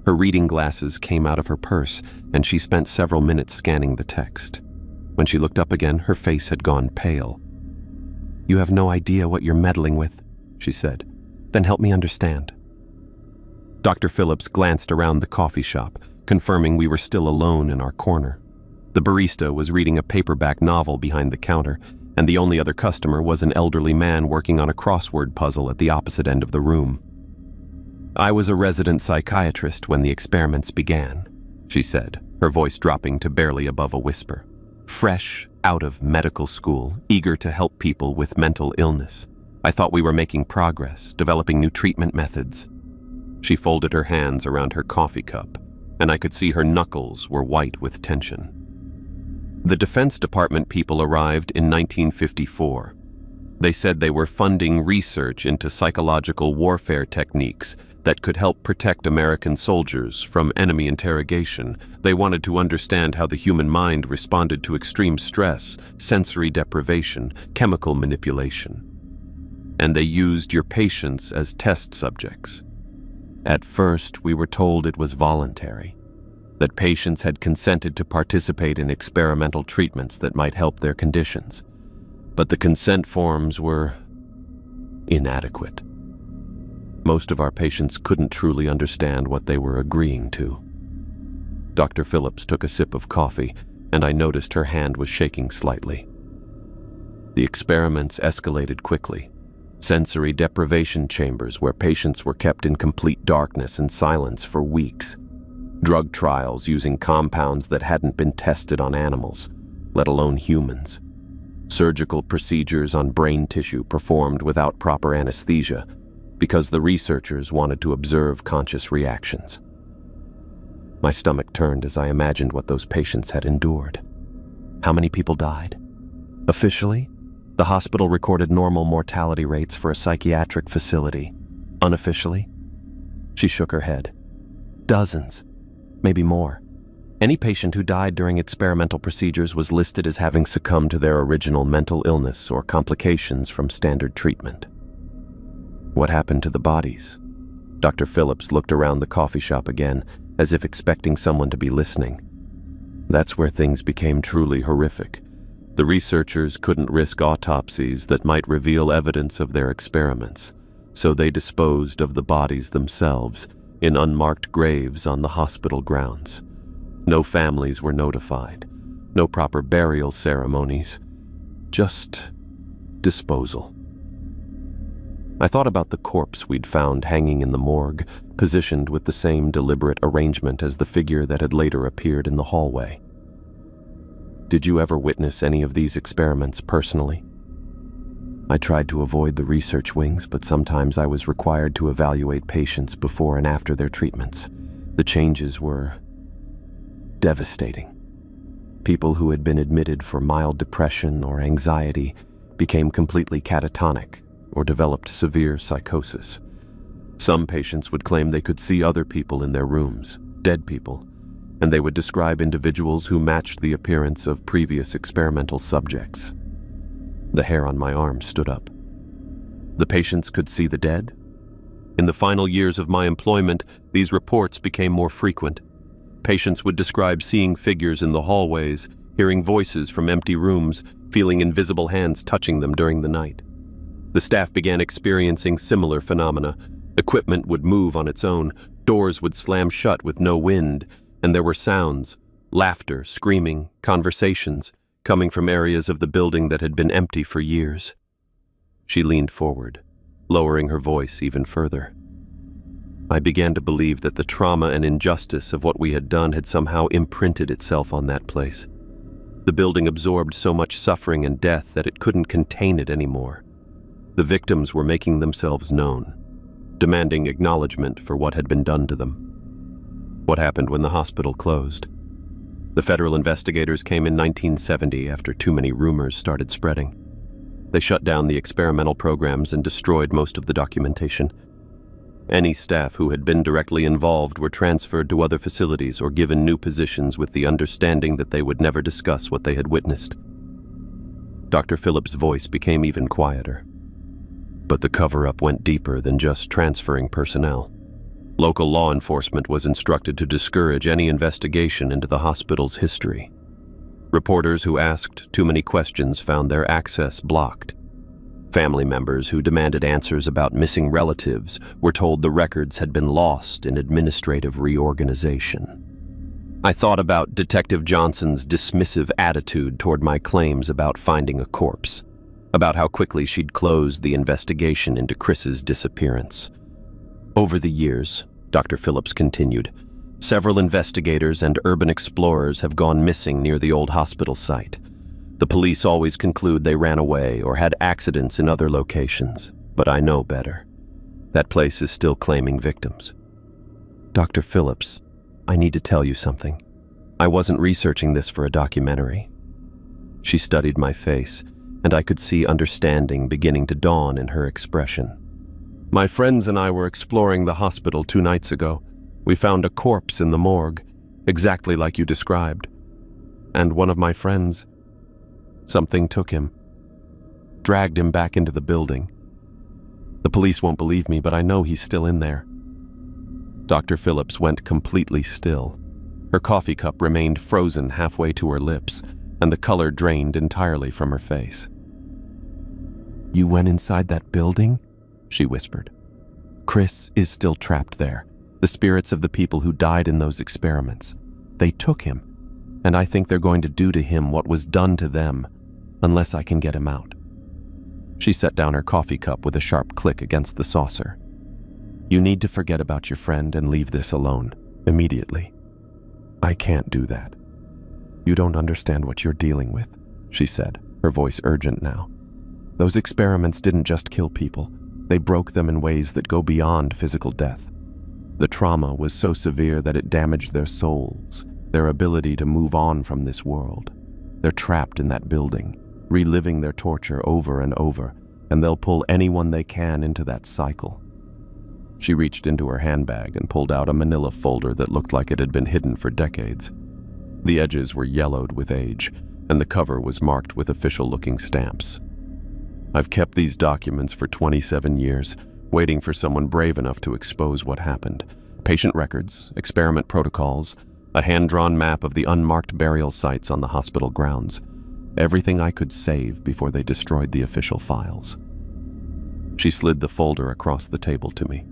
A: Her reading glasses came out of her purse, and she spent several minutes scanning the text. When she looked up again, her face had gone pale. "You have no idea what you're meddling with," she said. "Then help me understand." Dr. Phillips glanced around the coffee shop, confirming we were still alone in our corner. The barista was reading a paperback novel behind the counter, and the only other customer was an elderly man working on a crossword puzzle at the opposite end of the room. "I was a resident psychiatrist when the experiments began," she said, her voice dropping to barely above a whisper. "Fresh out of medical school, eager to help people with mental illness. I thought we were making progress, developing new treatment methods." She folded her hands around her coffee cup, and I could see her knuckles were white with tension. "The Defense Department people arrived in 1954. They said they were funding research into psychological warfare techniques that could help protect American soldiers from enemy interrogation. They wanted to understand how the human mind responded to extreme stress, sensory deprivation, chemical manipulation. And they used your patients as test subjects. At first, we were told it was voluntary, that patients had consented to participate in experimental treatments that might help their conditions. But the consent forms were inadequate. Most of our patients couldn't truly understand what they were agreeing to." Dr. Phillips took a sip of coffee, and I noticed her hand was shaking slightly. "The experiments escalated quickly. Sensory deprivation chambers where patients were kept in complete darkness and silence for weeks. Drug trials using compounds that hadn't been tested on animals, let alone humans. Surgical procedures on brain tissue performed without proper anesthesia because the researchers wanted to observe conscious reactions." My stomach turned as I imagined what those patients had endured. How many people died? Officially, the hospital recorded normal mortality rates for a psychiatric facility. Unofficially, she shook her head. Dozens, maybe more. Any patient who died during experimental procedures was listed as having succumbed to their original mental illness or complications from standard treatment. What happened to the bodies? Dr. Phillips looked around the coffee shop again, as if expecting someone to be listening. That's where things became truly horrific. The researchers couldn't risk autopsies that might reveal evidence of their experiments, so they disposed of the bodies themselves in unmarked graves on the hospital grounds. No families were notified, no proper burial ceremonies, just disposal. I thought about the corpse we'd found hanging in the morgue, positioned with the same deliberate arrangement as the figure that had later appeared in the hallway. Did you ever witness any of these experiments personally? I tried to avoid the research wings, but sometimes I was required to evaluate patients before and after their treatments. The changes were devastating. People who had been admitted for mild depression or anxiety became completely catatonic or developed severe psychosis. Some patients would claim they could see other people in their rooms, dead people, and they would describe individuals who matched the appearance of previous experimental subjects. The hair on my arm stood up. The patients could see the dead? In the final years of my employment, these reports became more frequent. Patients would describe seeing figures in the hallways, hearing voices from empty rooms, feeling invisible hands touching them during the night. The staff began experiencing similar phenomena. Equipment would move on its own, doors would slam shut with no wind, and there were sounds, laughter, screaming, conversations, coming from areas of the building that had been empty for years. She leaned forward, lowering her voice even further. I began to believe that the trauma and injustice of what we had done had somehow imprinted itself on that place. The building absorbed so much suffering and death that it couldn't contain it anymore. The victims were making themselves known, demanding acknowledgement for what had been done to them. What happened when the hospital closed? The federal investigators came in 1970 after too many rumors started spreading. They shut down the experimental programs and destroyed most of the documentation. Any staff who had been directly involved were transferred to other facilities or given new positions with the understanding that they would never discuss what they had witnessed. Dr. Phillips' voice became even quieter. But the cover-up went deeper than just transferring personnel. Local law enforcement was instructed to discourage any investigation into the hospital's history. Reporters who asked too many questions found their access blocked. Family members who demanded answers about missing relatives were told the records had been lost in administrative reorganization. I thought about Detective Johnson's dismissive attitude toward my claims about finding a corpse, about how quickly she'd closed the investigation into Chris's disappearance. Over the years, Dr. Phillips continued, several investigators and urban explorers have gone missing near the old hospital site. The police always conclude they ran away or had accidents in other locations, but I know better. That place is still claiming victims. Dr. Phillips, I need to tell you something. I wasn't researching this for a documentary. She studied my face, and I could see understanding beginning to dawn in her expression. My friends and I were exploring the hospital 2 nights ago. We found a corpse in the morgue, exactly like you described. And one of my friends, something took him, dragged him back into the building. The police won't believe me, but I know he's still in there. Dr. Phillips went completely still. Her coffee cup remained frozen halfway to her lips, and the color drained entirely from her face. You went inside that building? She whispered. Chris is still trapped there. The spirits of the people who died in those experiments. They took him, and I think they're going to do to him what was done to them, unless I can get him out. She set down her coffee cup with a sharp click against the saucer. You need to forget about your friend and leave this alone, immediately. I can't do that. You don't understand what you're dealing with, she said, her voice urgent now. Those experiments didn't just kill people. They broke them in ways that go beyond physical death. The trauma was so severe that it damaged their souls, their ability to move on from this world. They're trapped in that building, reliving their torture over and over, and they'll pull anyone they can into that cycle. She reached into her handbag and pulled out a manila folder that looked like it had been hidden for decades. The edges were yellowed with age, and the cover was marked with official-looking stamps. I've kept these documents for 27 years, waiting for someone brave enough to expose what happened. Patient records, experiment protocols, a hand-drawn map of the unmarked burial sites on the hospital grounds. Everything I could save before they destroyed the official files. She slid the folder across the table to me.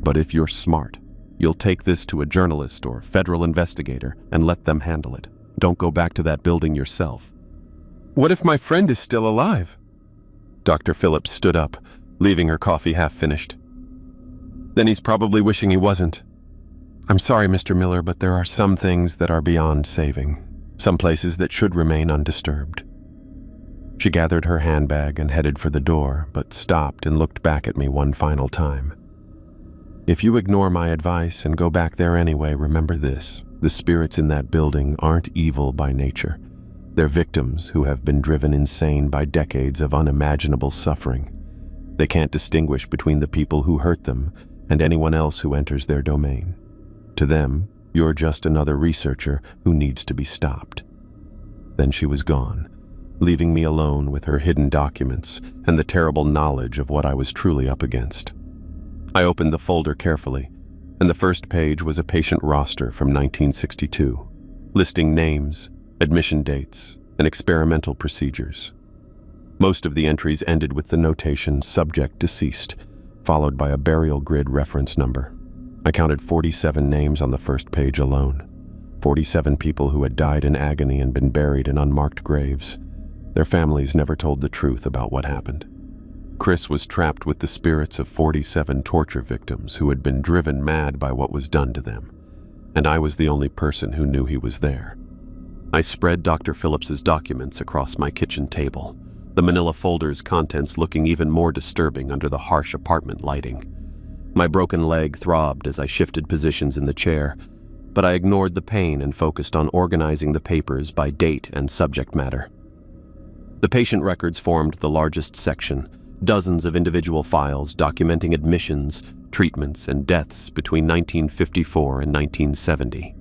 A: But if you're smart, you'll take this to a journalist or federal investigator and let them handle it. Don't go back to that building yourself. What if my friend is still alive? Dr. Phillips stood up, leaving her coffee half-finished. Then he's probably wishing he wasn't. I'm sorry, Mr. Miller, but there are some things that are beyond saving. Some places that should remain undisturbed. She gathered her handbag and headed for the door, but stopped and looked back at me one final time. If you ignore my advice and go back there anyway, remember this. The spirits in that building aren't evil by nature. They're victims who have been driven insane by decades of unimaginable suffering. They can't distinguish between the people who hurt them and anyone else who enters their domain. To them, you're just another researcher who needs to be stopped. Then she was gone, leaving me alone with her hidden documents and the terrible knowledge of what I was truly up against. I opened the folder carefully, and the first page was a patient roster from 1962, listing names, admission dates, and experimental procedures. Most of the entries ended with the notation "subject deceased," followed by a burial grid reference number. I counted 47 names on the first page alone. 47 people who had died in agony and been buried in unmarked graves. Their families never told the truth about what happened. Chris was trapped with the spirits of 47 torture victims who had been driven mad by what was done to them, and I was the only person who knew he was there. I spread Dr. Phillips's documents across my kitchen table, the manila folder's contents looking even more disturbing under the harsh apartment lighting. My broken leg throbbed as I shifted positions in the chair, but I ignored the pain and focused on organizing the papers by date and subject matter. The patient records formed the largest section, dozens of individual files documenting admissions, treatments, and deaths between 1954 and 1970.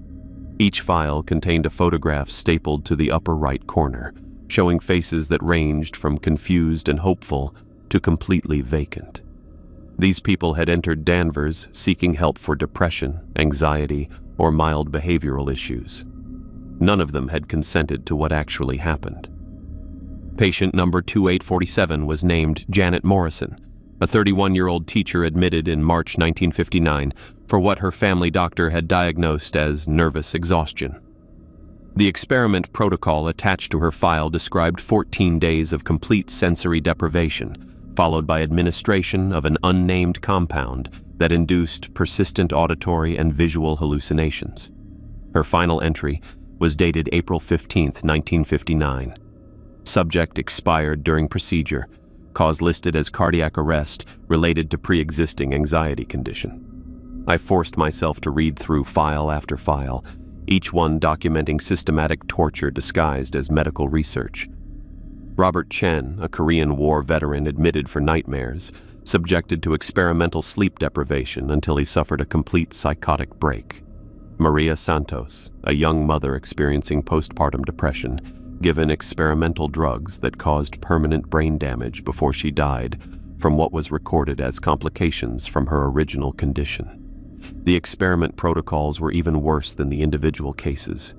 A: Each file contained a photograph stapled to the upper right corner, showing faces that ranged from confused and hopeful to completely vacant. These people had entered Danvers seeking help for depression, anxiety, or mild behavioral issues. None of them had consented to what actually happened. Patient number 2847 was named Janet Morrison, a 31-year-old teacher admitted in March 1959 for what her family doctor had diagnosed as nervous exhaustion. The experiment protocol attached to her file described 14 days of complete sensory deprivation, followed by administration of an unnamed compound that induced persistent auditory and visual hallucinations. Her final entry was dated April 15, 1959. Subject expired during procedure, cause listed as cardiac arrest related to pre-existing anxiety condition. I forced myself to read through file after file, each one documenting systematic torture disguised as medical research. Robert Chen, a Korean War veteran admitted for nightmares, subjected to experimental sleep deprivation until he suffered a complete psychotic break. Maria Santos, a young mother experiencing postpartum depression, given experimental drugs that caused permanent brain damage before she died from what was recorded as complications from her original condition. The experiment protocols were even worse than the individual cases.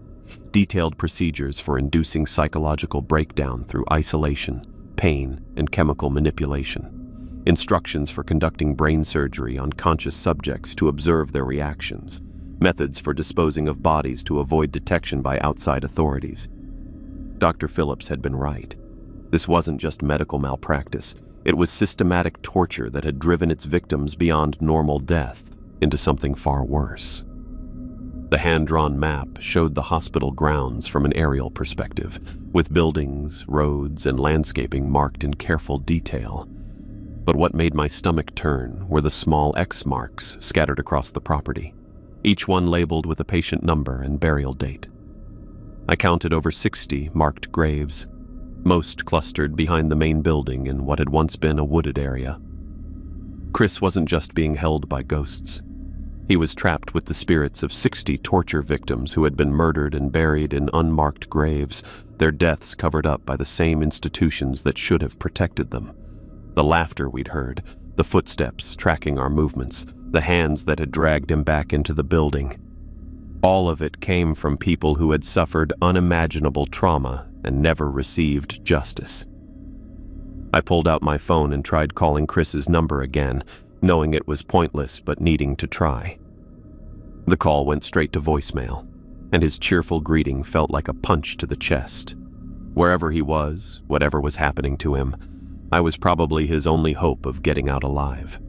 A: Detailed procedures for inducing psychological breakdown through isolation, pain, and chemical manipulation. Instructions for conducting brain surgery on conscious subjects to observe their reactions. Methods for disposing of bodies to avoid detection by outside authorities. Dr. Phillips had been right. This wasn't just medical malpractice. It was systematic torture that had driven its victims beyond normal death into something far worse. The hand-drawn map showed the hospital grounds from an aerial perspective, with buildings, roads, and landscaping marked in careful detail. But what made my stomach turn were the small X marks scattered across the property, each one labeled with a patient number and burial date. I counted over 60 marked graves, most clustered behind the main building in what had once been a wooded area. Chris wasn't just being held by ghosts. He was trapped with the spirits of 60 torture victims who had been murdered and buried in unmarked graves, their deaths covered up by the same institutions that should have protected them. The laughter we'd heard, the footsteps tracking our movements, the hands that had dragged him back into the building. All of it came from people who had suffered unimaginable trauma and never received justice. I pulled out my phone and tried calling Chris's number again, knowing it was pointless but needing to try. The call went straight to voicemail, and his cheerful greeting felt like a punch to the chest. Wherever he was, whatever was happening to him, I was probably his only hope of getting out alive.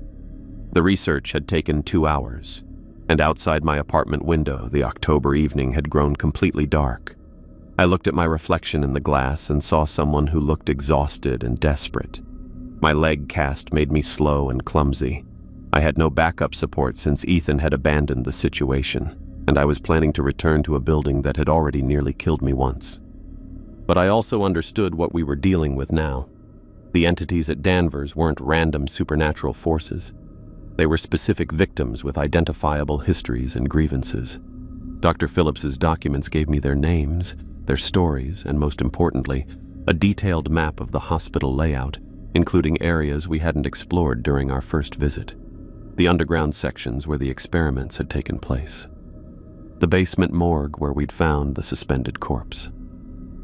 A: The research had taken 2 hours, and outside my apartment window, the October evening had grown completely dark. I looked at my reflection in the glass and saw someone who looked exhausted and desperate. My leg cast made me slow and clumsy. I had no backup support since Ethan had abandoned the situation, and I was planning to return to a building that had already nearly killed me once. But I also understood what we were dealing with now. The entities at Danvers weren't random supernatural forces. They were specific victims with identifiable histories and grievances. Dr. Phillips's documents gave me their names, their stories, and most importantly, a detailed map of the hospital layout, including areas we hadn't explored during our first visit. The underground sections where the experiments had taken place. The basement morgue where we'd found the suspended corpse.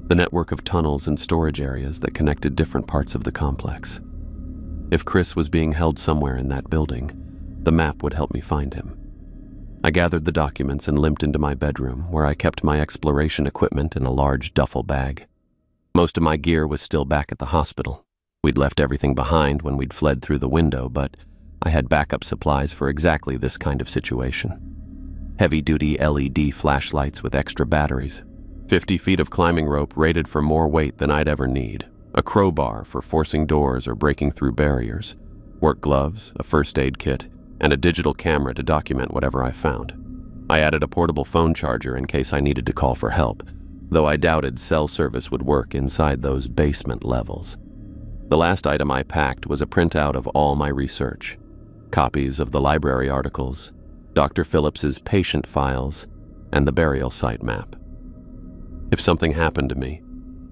A: the network of tunnels and storage areas that connected different parts of the complex. If Chris was being held somewhere in that building, the map would help me find him. I gathered the documents and limped into my bedroom, where I kept my exploration equipment in a large duffel bag. Most of my gear was still back at the hospital. We'd left everything behind when we'd fled through the window, but I had backup supplies for exactly this kind of situation. Heavy-duty LED flashlights with extra batteries, 50 feet of climbing rope rated for more weight than I'd ever need, a crowbar for forcing doors or breaking through barriers, work gloves, a first aid kit, and a digital camera to document whatever I found. I added a portable phone charger in case I needed to call for help, though I doubted cell service would work inside those basement levels. The last item I packed was a printout of all my research, copies of the library articles, Dr. Phillips's patient files, and the burial site map. If something happened to me,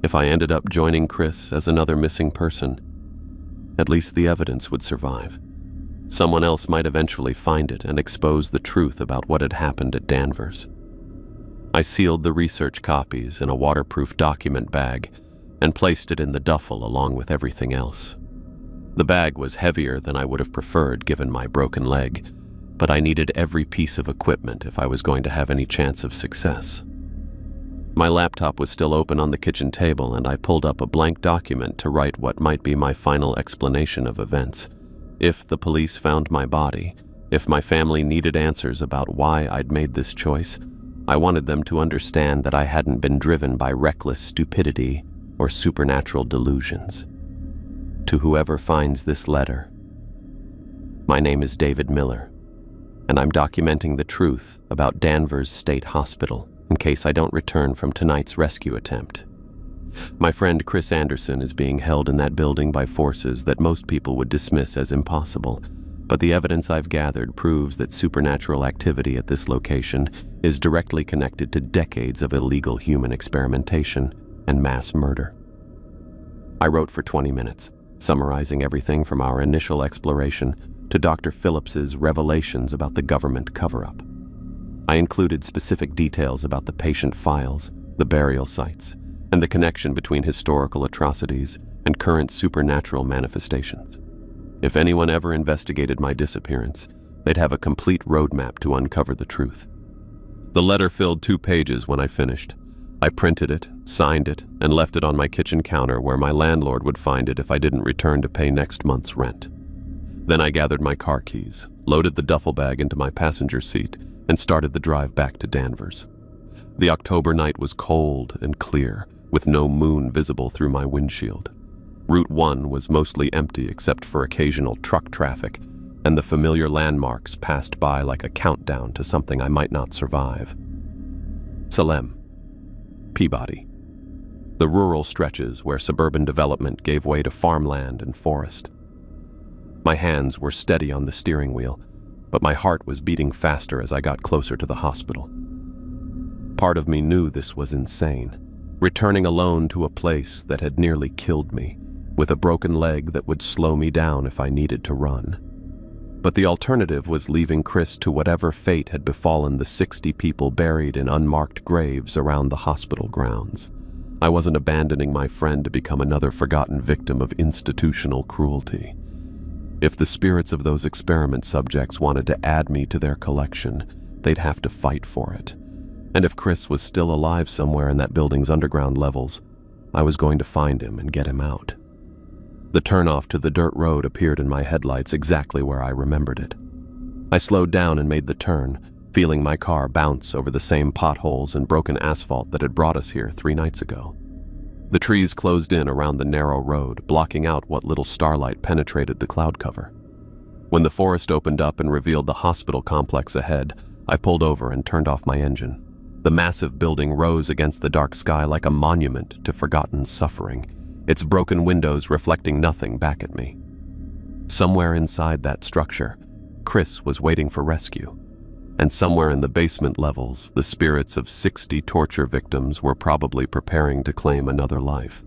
A: if I ended up joining Chris as another missing person, at least the evidence would survive. Someone else might eventually find it and expose the truth about what had happened at Danvers. I sealed the research copies in a waterproof document bag and placed it in the duffel along with everything else. The bag was heavier than I would have preferred given my broken leg, but I needed every piece of equipment if I was going to have any chance of success. My laptop was still open on the kitchen table, and I pulled up a blank document to write what might be my final explanation of events. If the police found my body, if my family needed answers about why I'd made this choice, I wanted them to understand that I hadn't been driven by reckless stupidity or supernatural delusions. To whoever finds this letter, my name is David Miller, and I'm documenting the truth about Danvers State Hospital in case I don't return from tonight's rescue attempt. My friend Chris Anderson is being held in that building by forces that most people would dismiss as impossible, but the evidence I've gathered proves that supernatural activity at this location is directly connected to decades of illegal human experimentation and mass murder. I wrote for 20 minutes, summarizing everything from our initial exploration to Dr. Phillips's revelations about the government cover-up. I included specific details about the patient files, the burial sites, and the connection between historical atrocities and current supernatural manifestations. If anyone ever investigated my disappearance, they'd have a complete roadmap to uncover the truth. The letter filled 2 pages when I finished. I printed it, signed it, and left it on my kitchen counter where my landlord would find it if I didn't return to pay next month's rent. Then I gathered my car keys, loaded the duffel bag into my passenger seat, and started the drive back to Danvers. The October night was cold and clear, with no moon visible through my windshield. Route 1 was mostly empty except for occasional truck traffic, and the familiar landmarks passed by like a countdown to something I might not survive. Salem, Peabody, the rural stretches where suburban development gave way to farmland and forest. My hands were steady on the steering wheel, but my heart was beating faster as I got closer to the hospital. Part of me knew this was insane, returning alone to a place that had nearly killed me, with a broken leg that would slow me down if I needed to run. But the alternative was leaving Chris to whatever fate had befallen the 60 people buried in unmarked graves around the hospital grounds. I wasn't abandoning my friend to become another forgotten victim of institutional cruelty. If the spirits of those experiment subjects wanted to add me to their collection, they'd have to fight for it. And if Chris was still alive somewhere in that building's underground levels, I was going to find him and get him out. The turnoff to the dirt road appeared in my headlights exactly where I remembered it. I slowed down and made the turn, feeling my car bounce over the same potholes and broken asphalt that had brought us here 3 nights ago. The trees closed in around the narrow road, blocking out what little starlight penetrated the cloud cover. When the forest opened up and revealed the hospital complex ahead, I pulled over and turned off my engine. The massive building rose against the dark sky like a monument to forgotten suffering, its broken windows reflecting nothing back at me. Somewhere inside that structure, Chris was waiting for rescue, and somewhere in the basement levels, the spirits of 60 torture victims were probably preparing to claim another life.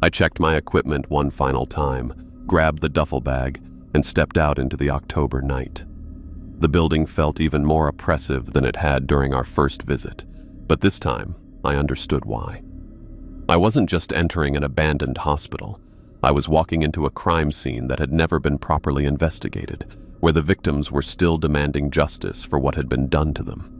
A: I checked my equipment one final time, grabbed the duffel bag, and stepped out into the October night. The building felt even more oppressive than it had during our first visit, but this time I understood why. I wasn't just entering an abandoned hospital. I was walking into a crime scene that had never been properly investigated, where the victims were still demanding justice for what had been done to them.